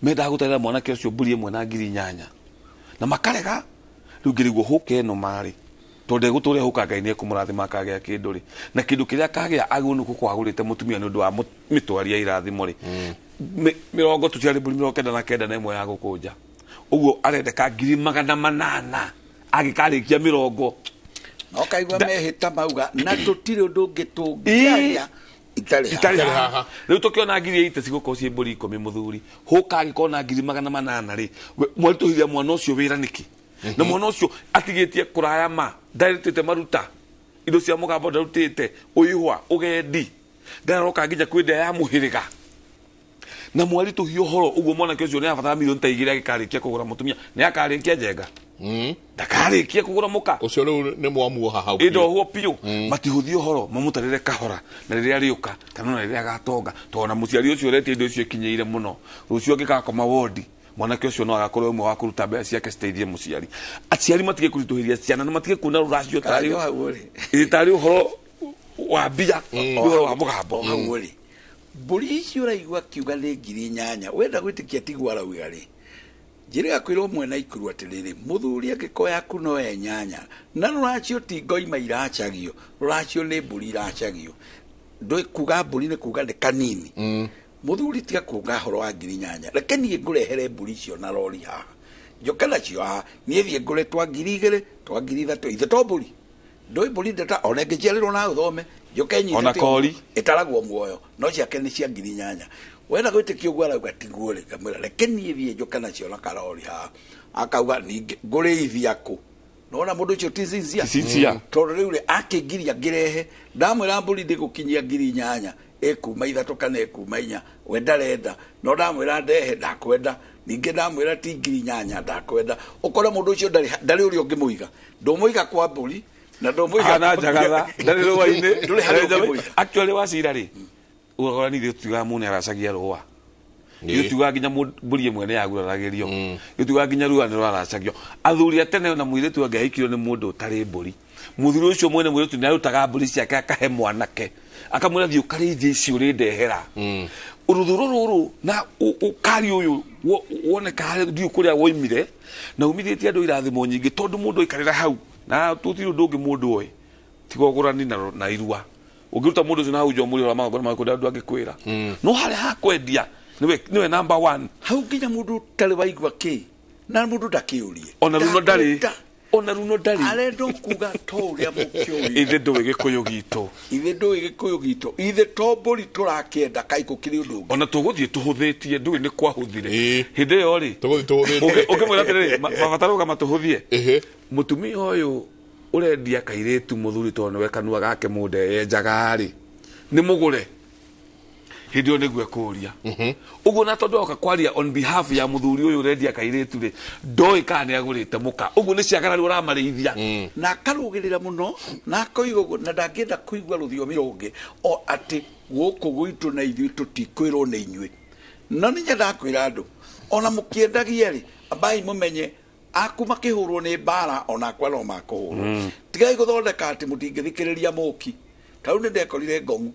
mendaga gũtarĩra mwanake ũcio mbũri ĩmwe na 8,000 na makarega rĩu ngĩrĩguo hũka ĩno marĩ tondũ egũtũũria hũka Ngai nĩ ekũmũrathima akagĩa kĩndũ rĩ na kĩndũ kĩrĩa akagĩa agĩrĩirwo nĩ gũkwagũrĩte mũtumia nĩ ũndũ wa mĩtwaria irathimo rĩ 40 tũtiarĩ mbũri 99 na ĩmwe ya gũkũnja ũguo arendeka 800,000 agĩkarĩkia 40 no kaigua mehĩta mauga na tũtirĩ ũndũ ũngĩ tũngĩaria itarĩ haha rĩu tũkĩona 8,000 cigũkorwo ciĩ mbũri 10 mũthuri hũka angĩkorwo na 800,000 rĩ mwatũhithia mwana ũcio wĩra nĩkĩ na mwana ũcio atigĩtie kũraya ma ndarutĩte maruta indo cia mũgambo ndarutĩte ũihwa ũgendi ndaroka nginya kwĩnda ya mũhĩrĩga na mwari tuhio horo uguo mwanake ũcio nĩ abatara milioni ta 2 agĩkarĩkia kũgũra mũtumia nĩ akarĩkia njenga ndakarĩkia kũgũra mũka ũcio rĩu nĩ mwamuoha hau indo piũ matihũthio horo mamũtarĩre kahora na rĩrĩa rĩũka kana na rĩrĩa agatonga tondũ mũciari ũcio ũretie indo icio ikinyĩire mũno rũcio angĩgakoma wodi mwanake ũcio no agakorwo ũmwe wa kũruta mbeca ciake citeithie mũciari aciari matige kũritũhĩria ciana na matige kuona rũracio tarĩ ũhoro wa mbia ũhoro wa mũgambo hau rĩ mbũri ici ũraigua kiuga nĩ 8,000 wenda gwĩtĩkia tigwa arauga rĩ njĩrĩga kwĩrwo mwena ikuru atĩrĩrĩ mũthuri angĩko yaku no nyanya na rũracio ti ngoima iracagio rũracio nĩ mbũri iracagio ndũĩ kuga mbũri nĩ kuga nĩ kanini mũthuri tiga kuga horo wa 8,000 reke niĩ ngũrehere mbũri icio na rori haha njũkana cio niĩ thiĩ ngũre twa 2,000 twa 3,000 ithe to mbũri ndũĩ mbũri ndeta ona ĩngĩciarĩrwo na ũthome njũke nyite ona kori ĩtaragwo muoyo no ciake nĩ cia 8,000 wenda gwĩtĩkia ũguo arauga tiguo rĩ ngamwĩra reke niĩ thiĩ njũkana cio na karori akauga ningĩ ngũrĩithia kũ nona mũndũ ũcio ti cicia tondũ rĩu rĩ akĩngiria ngĩrehe ndamwĩra mbũri ndĩgũkinyia 8,000 ĩkuma 3 kana ĩkuma 4 we ndarenda no ndamwĩra ndehe ndakwenda ningĩ ndamwĩra ti 8,000 ndakwenda ũkore mũndũ ũcio ndarĩ ũrĩa ũngĩmũiga ndũmũiga kwa mbũri na ndũmũiga na njagatha ndarĩ rũa-inĩ actually wacira rĩ ũgakora nĩ ithuĩ tugaga mũndũ aracagia rũa ithuĩ tugaga nginya mbũri ĩmwe nĩ yaguraragĩrio ithuĩ tugaga nginya rũa nĩ rwaracagio athuri a tene na mũirĩtu angĩahikirwo nĩ mũndũ ũtarĩ mbũri mũthuri ũcio mwene mũirĩtu nĩ arutaga mbũri ciake akahe mwanake akamwĩra thiĩ ũkarĩithie ici ũrĩndehera ũrũthũrũ rũrũ na ũkari ũyũ woneka harĩa thiĩ kũrĩa woimire na umithĩtie andũ irathimo nyingĩ tondũ mũndũ aikarĩra hau na tũtirĩ ũndũ ũngĩ mũndũ oĩ tiga ũgũrani na irua ũngĩruta mũndũ ũcio na hau njomũrĩ wa magongona makũrĩa andũ angĩkwĩra no harĩa hakwendia nĩwe number 1 hau nginya mũndũ ũtarĩ waigua kĩ na mũndũ ndakĩũrie ona runo ndarĩ ona runo ndarĩ arenda kuga to ũrĩa mũkĩũĩ ithe ndũĩ gĩkũyũ gitũ ithe to mbũri tũrakĩenda kaĩ gũkĩrĩ ũndũ ũngĩ ona tũgũthiĩ tũhũthĩtie ndũĩ nĩ kwahũthire hĩndĩ ĩyo rĩ ũngĩmwĩra atĩrĩrĩ mabataro kama tũhũthie mũtumia ũyũ ũrendia kairĩtu mũthuri tondũ nĩwe kanua gake mũnde yenjaga rĩ nĩ mũgũre hĩndĩ ĩyo nĩguo ekũria ũguo na tondũ oka kwaria on behalf ya mũthuri ũyũ ũrendia kairĩtu rĩ ndoĩ kana nĩ agũrĩte mũka ũguo nĩ ciagana rĩ ũramarĩithia na akarũgĩrĩra mũno na akoiga ũguo na ndangĩenda kũigua rũthiomi rũngĩ o atĩ gũkũ gwitũ na ithuĩ tũtikwĩrwo nĩ inyuĩ no nĩ nyenda kwĩra andũ ona mũkĩendagia rĩ ambai mũmenye aku makĩhũrwo nĩ mbara onakwa no makũhũrwo tigai gũthondeka atĩ mũtingĩthikĩrĩria mũki tarĩu nĩ ndekorire ngong'u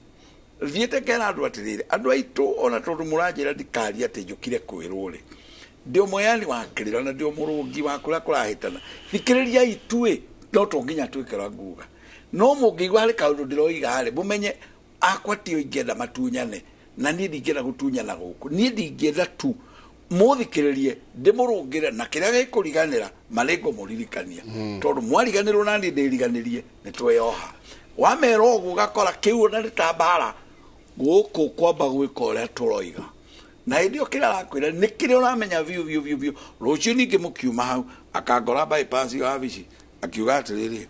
thiĩte kera andũ atĩrĩrĩ andũ aitũ ona tondũ mũranjĩra ndikaria atĩ njũkire kwĩrwo rĩ ndĩ mũheani wa kĩrĩra na ndĩ mũrũngi wa kũrĩa kũrahĩtana thikĩrĩria itũĩ no to nginya twĩkĩra nguga no mũngĩigua harĩ kaũndũ ndĩroiga rĩ mũmenye akwa tio ingĩenda matunyane na niĩ ndingĩenda gũtunyana gũkũ niĩ ndingĩenda tu mũthikĩrĩrie ndĩmũrũngĩre na kĩrĩa gĩkũriganĩra marĩngũ mũririkania tondũ mwariganĩrwo na niĩ ndĩriganĩrie nĩ tweyoha wamera ũguo ũgakora kĩu ona nĩ ta mbara gũkũ kwamba gwĩka ũrĩa tũroiga na hĩndĩ ĩyo kĩrĩa arakwĩra nĩ kĩrĩa ũramenya biũ rũciũ ningĩ mũkiuma hau akangora bypass wabici akiuga atĩrĩrĩ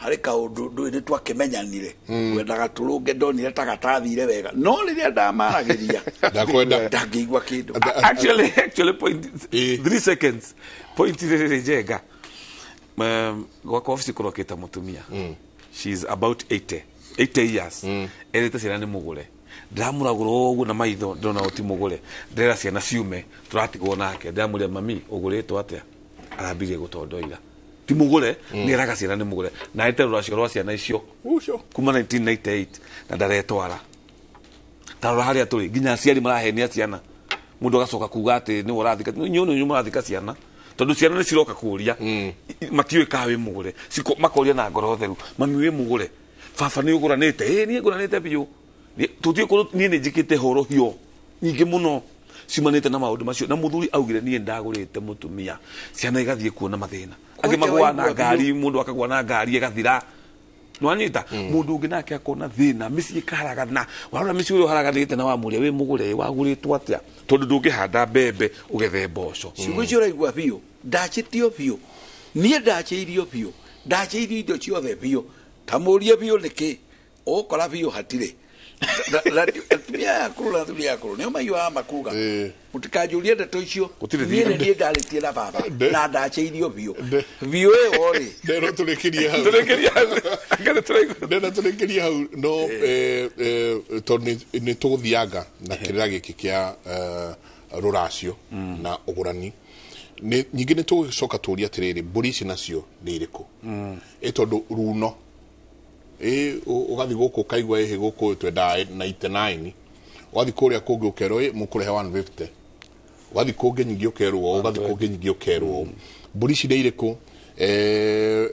harĩ kaũndũ ndũĩ nĩ twakĩmenyanire wendaga tũrũnge ndonire ta gatathire wega no rĩrĩa ndamaragĩria ndangĩigua kĩndũ actually point 3 seconds point rĩrĩ njega gwakwa ofici kũrokĩte mũtumia she's about 80 years erĩte ciana nĩ mũgũre ndiramũragũra ũguo na maitho ndona ũti mũgũre ndĩrera ciana ciume tũratigwo nake ndiramũria mami ũgũrĩtwo atĩa arambirie gũtondoira ti mũgũre nĩ eraga ciana nĩ mũgũre na ete rũracio rwa ciana icio kuma 1998 na ndaretwara tarora harĩa tũrĩ nginya aciari marahenia ciana mũndũ agacoka kuga atĩ nĩ ũrathika nyũnũ mũrathika ciana tondũ ciana nĩ ciroka kũria matiũĩ ka wĩ mũgũre makoria na ngoro theru mami wĩ mũgũre baba nĩ ũgũranĩte niĩ ngũranĩte biũ tũthiĩ kũrũ niĩ nĩ njĩkĩte horohio nyingĩ mũno ciumanĩte na maũndũ macio na mũthuri augire niĩ ndagũrĩte mũtumia ciana igathiĩ kuona mathĩna angĩ magũa na ngari mũndũ akagũa na ngari ĩgathira nwanyita mũndũ ũngĩ nake akona thĩna mĩciĩ ĩkaharagana warora mĩciĩ ũrĩa ũharaganĩte na wamũria wĩ mũgũre wagũrĩtwo atĩa tondũ ndũngĩhanda mbembe ũgethe mboco ciugo icio ũraigua biũ ndachĩtio biũ niĩ ndachĩirio biũ ndachĩirio indo ciothe biũ ta mũrie biũ nĩkĩ ũgũkora biũ hatirĩ atumia yakũrũ na athuri yakũrũ nĩo maiyũaga makuga mũtikanjũrie ndeto icio niĩ nĩ niĩ ndarĩtie na baba na ndachĩirio biũ biũ ĩyo rĩ ndĩrwo tũrĩkĩrie hau no tondũ nĩ tũgũthianga na kĩrĩra gĩkĩ kĩa rũracio na ũgũrani nyingĩ nĩ tũgũcoka tũria atĩrĩrĩ mbũri ici nacio nĩ irĩkũ tondũ runo ũgathiĩ gũkũ kaigua ĩhĩ gũkũ twenda 99 ũgathiĩ kũrĩa kũngĩ ũkerwo mũkũrehe 150 ũgathiĩ kũngĩ nyingĩ ũkerwo ũgathiĩ kũngĩ nyingĩ ũkerwo mbũri ici nĩ irĩkũ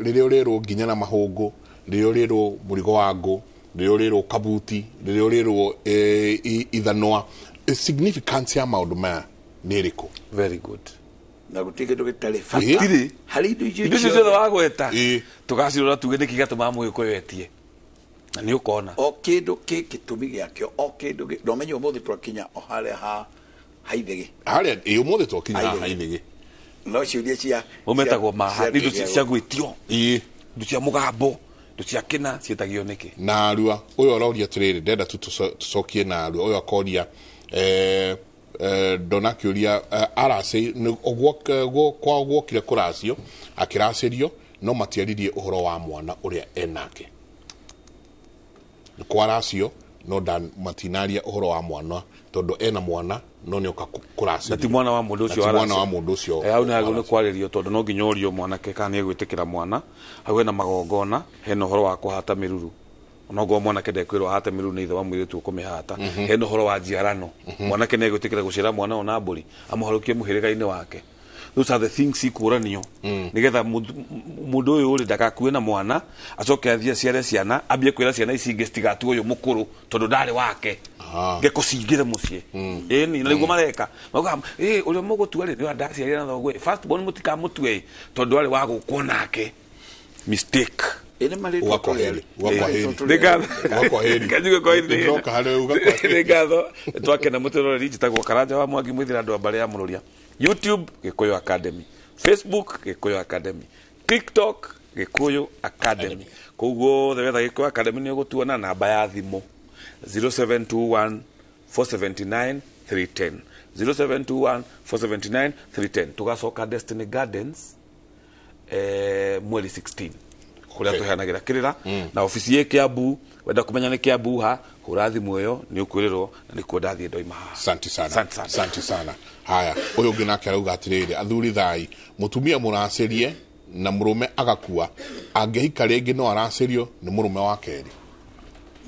rĩrĩa ũrĩrwo nginya na mahũngũ rĩrĩa ũrĩrwo mũrigo wa ngũ rĩrĩa ũrĩrwo kabuti rĩrĩa ũrĩrwo ithanwa significance ya maũndũ maya nĩ irĩkũ very good na gutige ndo gitare Hatiri. hari indo icio Indo ciothe wagweta tugacirora tuge niki gatuma Mũgĩkũyũ etie na nĩ ũkona o kindu gitumi giakio o kindu no menyo umuthi twakinya o haria ha haithigi haria umuthi twakinya haithigi no ciuria cia umetagwo maha indo cia gwĩtio indo cia mũgambo indo cia kĩna ciĩtagio nĩkĩ na arua ũyũ aroria atĩrĩrĩ ndenda tucokie na arua ũyũ akoria ndona kĩũria aracĩ kwa gwokire kũracio akĩracĩrio no matiaririe ũhoro wa mwana ũrĩa enake kwaracio no matinaria ũhoro wa mwana tondu ena mwana no nĩ oka kũracio ti mwana wa mũndũ ũcio aracio mwana wa mũndũ ũcio hau nĩ kwarĩrio tondu no nginya ũrio mwanake kana nĩ egwĩtĩkĩra mwana hau hena magongona hena ũhoro wa kũhata mĩruru onogo mwanake ndekwĩrwo ahate mĩruru nĩ ithe wa mũirĩtu ũkũmĩhata hena ũhoro wa njiarano mwanake nĩ egwĩtĩkĩra gũciara mwana ona mbũri amũharũkie mũhĩrĩga-inĩ wake. Those are the things ikũranio nigetha mundu uyu uri ndakakue na mwana acoke athie ciare ciana ambie kwira ciana ici ingĩ citigatu uyu mukuru tondu ndari wake ngeko cingire mucie ni na niguo mareka mauga uria mugutua ri ni ndaciarire na thoguo first born mutikamutue tondu ari wa gukwo nake mistake ene mali wako heri kajuga kwa heri ngatho twakena mutirore rijitagwo Karanja wa Mwangi mwithira andu ambare ya mururia YouTube Gikuyu Academy, Facebook Gikuyu Academy, TikTok Gikuyu Academy. Koguo thewetha Gikuyu Academy ni ugutuona namba ya thimu 0721 479 310 0721 479 310 tugacoka Destiny Gardens mweri 16 kuria tuhanagira kirira na ofisi ye Kiambu wenda kumenya ni Kiambu ha hura thimu iyo ni ukwirirwo na ni kuo ndathie ndoima ha. Asante sana haya uyu ungi nake arauga atiriri athuri thai mutumia muracirie na murume agakua angehika ringi no aracirio ni murume wa keri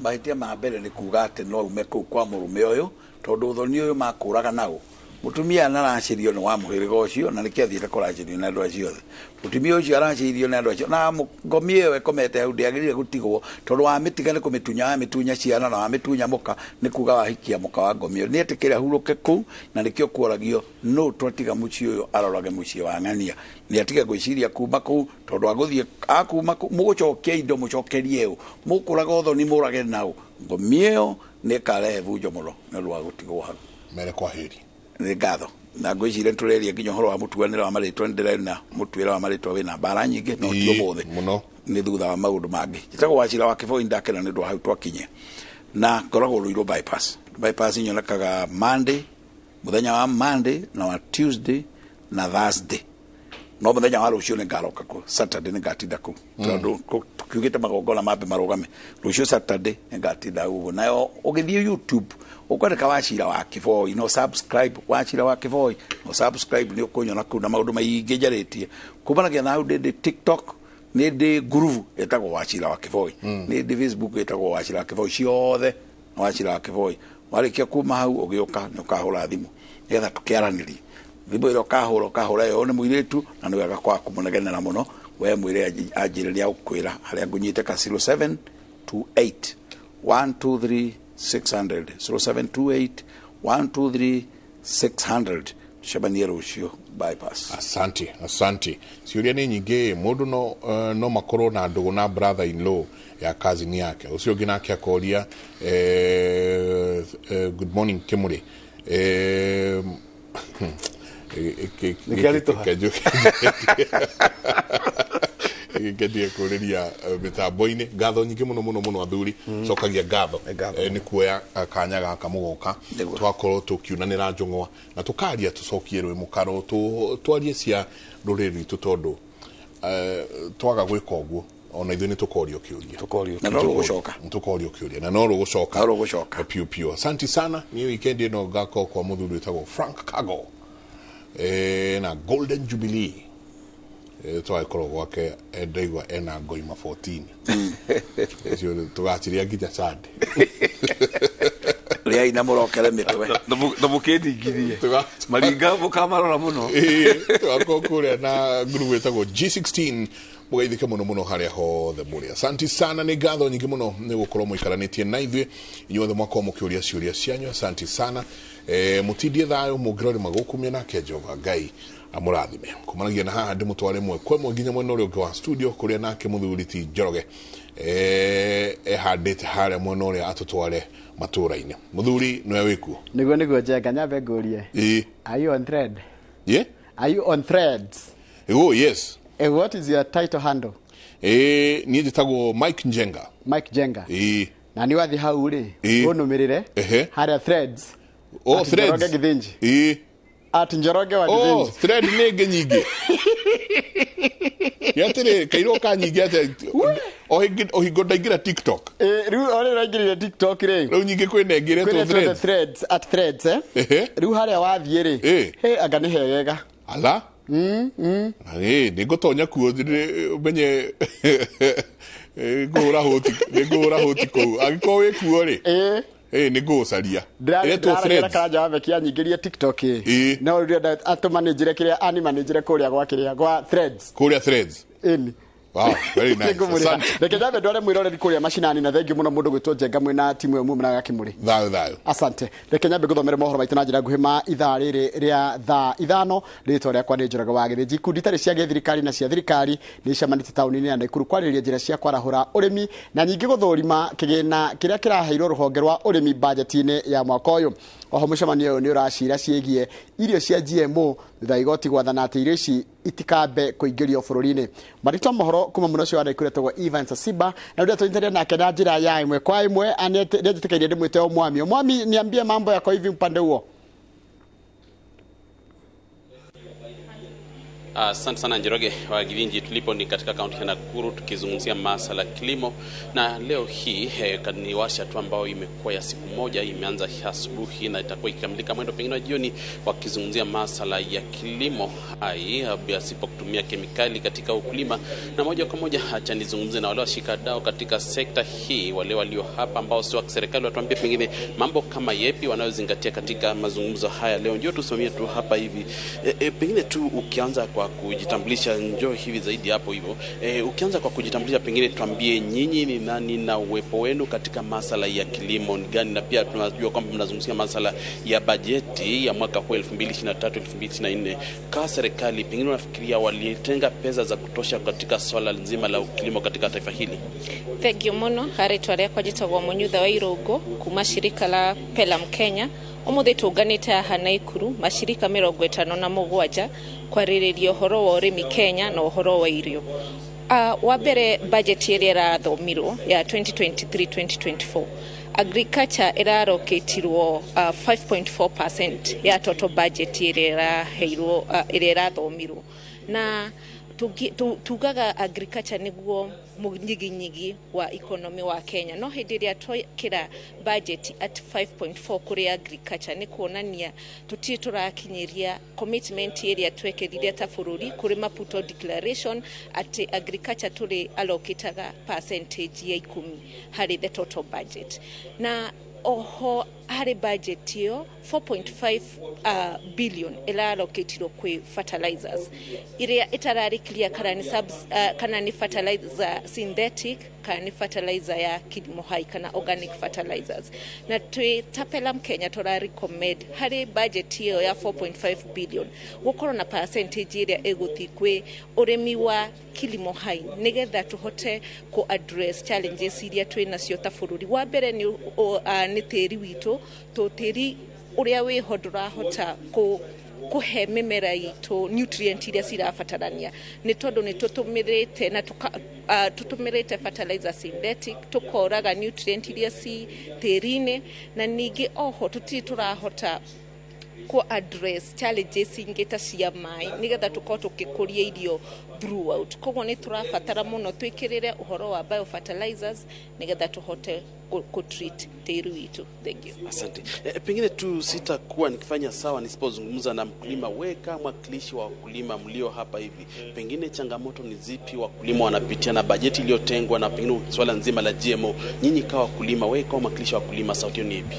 mahitia ma mbere ni kuga ati no ume kuu kwa murume uyu tondu uthoni uyu makuraga nago mutumia naracirio ni wa muhiriga ucio na niki athiire kuracirio na andu acio othe mutumia ucio aracirio na andu acio na ngomi iyo ekomete hau ndiagirire gutigwo tondu wa mitiga ni kumitunya ciana na wa mitunya muka ni kuga wahikia muka wa ngomi iyo ni etikire huruke kuu na nikio kuoragio no twatiga mucio uyu arorage mucio wa ng'ania ni atige gwiciria kuma kuu tondu aguthie akuma mugucokia indo mucokerie u mukuraga uthoni murage nau ngomi iyo ni karehe bunjo muno ni rwa gutigwo hau mere kwa heri ni ngatho na ngwicire tureria nginya horo wa mutuanira wa maritwa ndirari na mutuira wa maritwa wina mbara nyingi no tio mothe muno ni thutha wa maundu mangi gitagwo wacira wa Kiboi ndakena ni ndo hau twakinye na ngoragwo Ruiru bypass nyonekaga Monday muthenya wa Monday na wa Tuesday na Thursday no muthenya wa rucio ni ngaroka ku Saturday ni ngatinda ku tondu tukiugite magongona mambe marugame rucio Saturday ni ngatinda uguo nayo ugithie YouTube ukwandika wacira wa Kiboi no subscribe wacira wa Kiboi no subscribe ni ukunyona ku na maundu maingi njaritie kumanagia na ndi TikTok ni ndi groove etagwo wacira wa Kiboi ni ndi Facebook etagwo wacira wa Kiboi ciothe wacira wa Kiboi warikia kuma hau ugiuka ni ukahura thimu getha tukiaranirie thimu iro kahura yo ni muiritu na ni wega kwa kumunegenera muno we mwire ajiriria ukwira haria ngunyite ka 0728 123 600 0728 123 600 shabani rucio bypass. Asante ciuria ni nyingi mundu no makoro na ndugu na brother in law ya kazi ni yake ucio ngina yake akoria good morning Kimuri ngedia kuriria mitambo-ini ngatho nyingi muno athuri cokagia ngatho ni kuoya kanya gaka mugoka twakorwo tukiunanira njung'wa na tukaria tucokie rwi mukaro twarie cia ruriri rwitu tondu twaga gwika uguo ona ithuĩ nĩ tukorio kiuria na no rugucoka tukorio kiuria na no rugucoka piu asante sana ni weekend ino ngako kwa muthuri witagwo Frank Kago na Golden Jubilee twakorwo gwake ndaigua ena ngoima 14 cio tugaciria nginya Sunday ria ina murokere mitwe na mukedi ngirie maringa mukamarora muno twakokuria na group wetagwo G16 mugaithike muno haria hothe muri asante sana ni ngatho nyingi muno ni gukorwo muikaranitie na ithuĩ inyuothe mwako mukiuria ciuria cianyu asante sana mutindie thayo mugirori magukumia nake Jehova Ngai amurathime kumanagia na haha ndimutware mwe kwa mwe nginya mwena uria wa studio kuria nake muthuri ti Njoroge handite haria mwena uria atutware matura-ini muthuri nwe wiku niguo Njenga nyambe ngurie are you on thread are you on threads yes what is your title handle nie njitagwo Mike Njenga na ni wathi hau ri unumirire haria threads threads Njoroge Githinji at Njoroge wa Githinji thread nenge nyingi yatire kairo ka nyingi ate ohingo ndaingira TikTok riu ore raingirire TikTok riu nyingi kwinengire to threads at threads riu haria wathie ri anga ni hegega ala nigutonya kuo menye ngura hoti kou agiko wi kuo ri nigucaria eto threads kanja wabe kia nyingirie TikTok no ria atuma ni njire kiria anima njire kuria gwa threads wow very nice reke jabe ndware mwiroreri kuria macinani na thengi muno mundu gwitwo Njenga mwina timu yo mumuna ya Kimuri thayo asante reke nyambe guthomere mohoro maitu na njira nguhi ma ithaa riri ria thaa ithano ritwa riakwa ni Njoroge wa Githinji ikundi tari cia thirikari na cia thirikari ni camanite tauni-ini ya Naikuru kwariria njira cia kwarahura urimi na nyingi guthurima kigina kiria kiraheirwo ruhonge rwa urimi budget-ini ya mwaka uyu oho mucemanio uyu ni uracira ciegie irio cia GMO thutha igoti gwathana ati irio ici itikambe kuingirio bururi-ini marito mohoro kuma muno cio Naikuru etagwo Evans Asiba na ndio tuinteria nake na njira ya imwe kwa imwe anetikaire ndimwite o mwami niambie mambo yako hivi mpande huo. Asante sana Njoroge wa Githinji. Tulipo ni katika kaunti ya Nakuru tukizungumzia masuala ya kilimo, na leo hii ni warsha tu ambayo imekuwa ya siku moja, imeanza asubuhi na itakuwa ikikamilika mwendo pengine wa jioni, wakizungumzia masuala ya kilimo pasipo kutumia kemikali katika ukulima. Na moja kwa moja acha nizungumze na wale washikadau katika sekta hii, wale walio hapa ambao sio wa serikali, watuambie pengine mambo kama yepi wanayozingatia katika mazungumzo haya leo. Ndio tusimamie tu hapa hivi pengine tu ukianza kwa kujitambulisha, njoo hivi zaidi hapo hivyo. Ukianza kwa kujitambulisha, pengine tuambie nyinyi ni nani na uwepo wenu katika masuala ya kilimo ni gani, na pia tunajua kwamba mnazungumzia masuala ya bajeti ya mwaka huu 2023-2024. Kwa serikali pengine unafikiria walitenga pesa za kutosha katika swala nzima la kilimo katika taifa hili? Thegio muno haritwa riakwa jitagwo Munyutha wa Irungu kuma shirika la Pelam Kenya. Umuthi tunganite aha Naikuru mashirika 57 kwaririria uhoro wa urimi Kenya na uhoro wa irio. Wa mbere budget iria irathomirwo ya 2023-2024 agriculture iraroketirwo 5.4% ya total budget iria irathomirwo, na tugaga agriculture niguo munyiginyigi wa economy wa Kenya. No hindi iria twikira budget at 5.4 kuri agriculture ni kuonania tutie turakinyiria commitment iria twekirire ta bururi kuri Maputo Declaration at agriculture turi allocataga percentage ya 10 hari the total budget. Na oho hari budget yo 4.5 billion ila allocated kwe fertilizers iria itarari clear kana ni fertilizer synthetic kana ni fertilizer ya kilimo hai kana organic fertilizers. Na Pelam Kenya tora recommend hari budget yo ya 4.5 billion gukorwo na percentage iria eguthi kwe urimi wa kilimo hai nigetha tuhote ku address challenges iria twina cio ta bururi. Wa mbere ni tiri witu totiri uria wiho ndurahota kuhe mimera itu nutrient iria cirabatarania ni tondu ni tutumirite na tutumirite fertilizer synthetic tukoraga nutrient iria ci tiri-ini, na ningi oho tutiri turahota ku address challenges ingita cia mai nigetha tukorwo tukikuria irio throughout. Koguo ni turabatara muno twikirire uhoro wa biofertilizers nigetha tuhote ku treat tiri witu. Thank you. Asante. Pengine tu sitakuwa nikifanya sawa nisipozungumza na mkulima. Wewe kama mwakilishi wa wakulima mlio hapa hivi, pengine changamoto ni zipi wakulima wanapitia na bajeti iliyotengwa na pengine swala nzima la GMO? Nyinyi kama wakulima, wewe kama mwakilishi wa wakulima, sauti ni ipi?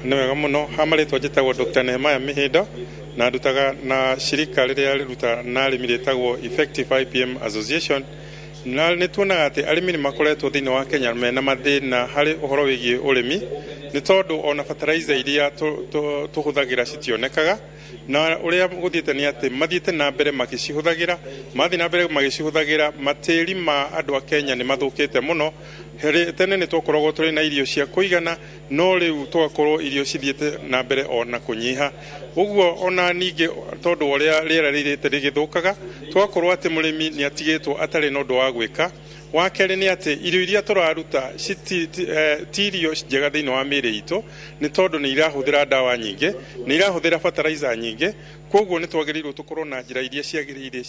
Nĩwega mũno hamaritwo njĩtagwo Dr. Nehemiah Mihindo na ndutaga na shirika rĩrĩa rĩruta na arĩmi rĩtagwo Effective IPM Association na nä tuonaga atä arä mi nä makoretwo thä inä wa Kenya mena mathä na harä å horo wä giä å rä mi nä tondå ona fertilizer iria tå hå thagä ra citionekaga na å rä a gå thiä te nä atä mathiä te na mbere magä cihå thagä ra mathiä na mbere magä cihå thagä ra matä ri ma andå a Kenya nä mathå kä te må no tene nä twakoragwo tå rä na irio cia kå igana no rä u twakorwo irio cithiä te na mbere ona kå nyiha ũguo ona ningĩ tondũ ũrĩa rĩera rĩrĩte rĩgĩthũkaga twakorwo atĩ mũrĩmi nĩ atigĩtwo atarĩ na ũndũ wa gwĩka wa kerĩ nĩ atĩ irio iria tũraruta ti irio njega thĩinĩ wa mĩĩrĩ itũ nĩ tondũ nĩ irahũthĩra ndawa nyingĩ nĩ irahũthĩra fertilizer nyingĩ koguo nĩ twagĩrĩirwo tũkorwo na njĩra iria ciagĩrĩire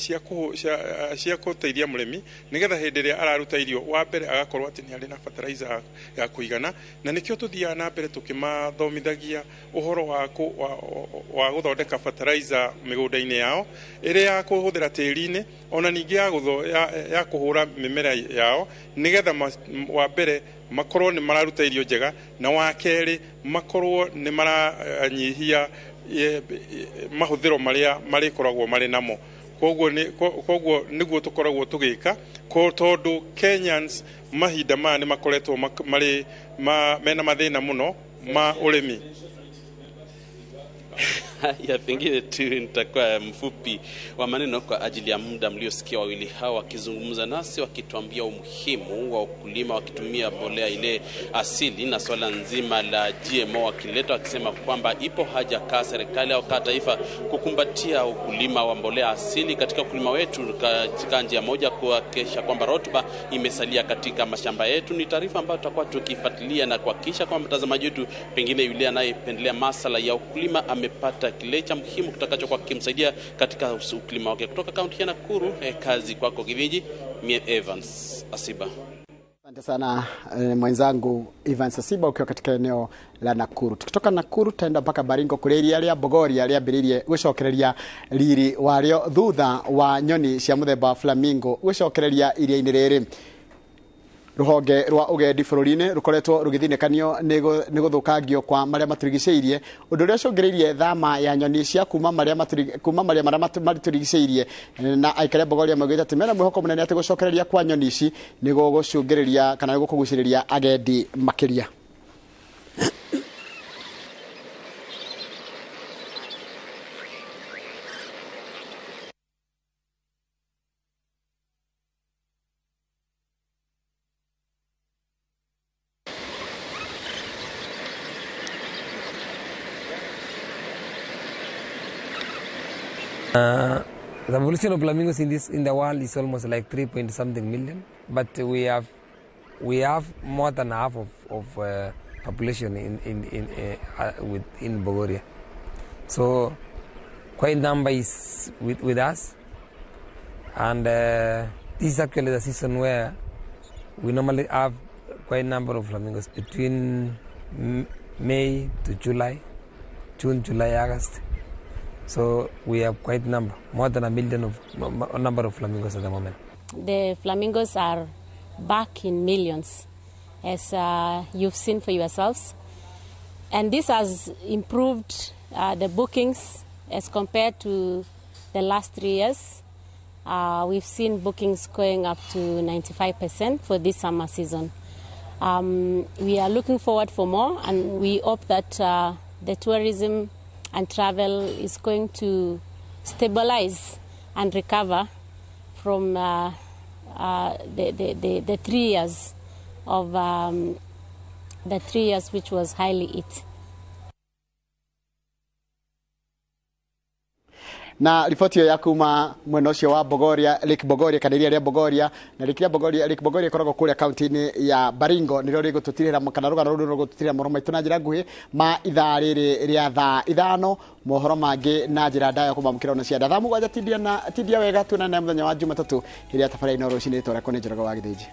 cia gũteithia mũrĩmi nĩgetha hĩndĩ ĩrĩa araruta irio wa mbere agakorwo atĩ nĩ arĩ na fertilizer ya kũigana na nĩkĩo tũthiaga na mbere tũkĩmathomithagia ũhoro wa gũthondeka fertilizer mĩgũnda-inĩ yao ĩrĩa ya kũhũthĩra tĩĩri-inĩ ona ningĩ ya kũhũra mĩmera yao nĩgetha wa mbere makorwo nĩ mararuta irio njega na wa kerĩ makorwo nĩ maranyihia mahũthĩro marĩa marĩkoragwo marĩ namo koguo nĩguo tũkoragwo tũgĩka tondũ Kenyans mahinda maya nĩ makoretwo mena mathĩna mũno ma ũrĩmi. Ya pengine tu nitakuwa mfupi wa maneno kwa ajili ya muda mliosikia wawili hao wakizungumza nasi wakituambia umuhimu wa ukulima wakitumia mbolea ile asili na swala nzima la GMO wakileta wakisema kwamba ipo haja kwa serikali au kwa taifa kukumbatia ukulima wa mbolea asili katika ukulima wetu katika njia moja kuhakikisha kwamba rutuba imesalia katika mashamba yetu. Ni taarifa ambayo tutakuwa tukifuatilia na kuhakikisha kwamba mtazamaji wetu pengine yule anayependelea masuala ya ukulima amepata kile cha muhimu kitakachokuwa kimsaidia katika ukulima wake. Kutoka kaunti ya Nakuru, kazi kwako Githinji, mie Evans Asiba. Asante sana mwenzangu Evans Asiba ukiwa katika eneo la Nakuru. Tukitoka Nakuru tutaenda mpaka Baringo kule iria rĩa Bogoria rĩa mbiririe gũcokereria riri warĩo thutha wa nyoni cia mũthemba flamingo gũcokereria iria-inĩ rĩrĩ. Ruhonge rwa ugendi bũrũri-inĩ rukoretwo rugithinekanio nĩ gũthũkangio kwa marĩa maturigicĩirie ũndũ ũrĩa ũcũngĩrĩirie thama ya nyoni cia kuma marĩa maturigicĩirie na aikari Bogoria maugĩte atĩ mena mwĩhoko mũnene atĩ gũcokereria kwa nyoni ici nĩ gũgũcũngĩrĩria kana gũkũgucĩrĩria agendi makĩria. The population of flamingos in the world is almost like 3.something million, but we have more than half of population in Bogoria. So quite number is with us, and this is actually the season where we normally have quite a number of flamingos between May to July, June, July, August. So we have quite a number, more than 1 million number of flamingos at the moment. The flamingos are back in millions, as you've seen for yourselves. And this has improved the bookings as compared to the last 3 years. We've seen bookings going up to 95% for this summer season. We are looking forward for more, and we hope that the tourism and travel is going to stabilize and recover from the 3 years of the 3 years which was highly hit. Na ripoti ya kuma mwena ucio wa Bogoria, Lake Bogoria kana iria rĩa Bogoria na Lake Bogoria ikoragwo kũrĩa kaunti-inĩ ya Baringo nĩrĩo rĩgũtũtirĩra kana rũgano rũrũ rũgũtũtirĩra mohoro maitũ na njĩra nguhĩ ma ithaa rĩrĩ rĩa thaa ithano mohoro mangĩ na njĩra ndaya kũmamũkĩra ona cianda thaa mũgwanja tindia wega tuonane mũthenya wa Jumatatũ rĩrĩa tabarĩra ino rũcinĩ rĩtwa rĩakwa nĩ Njoroge wa Githinji.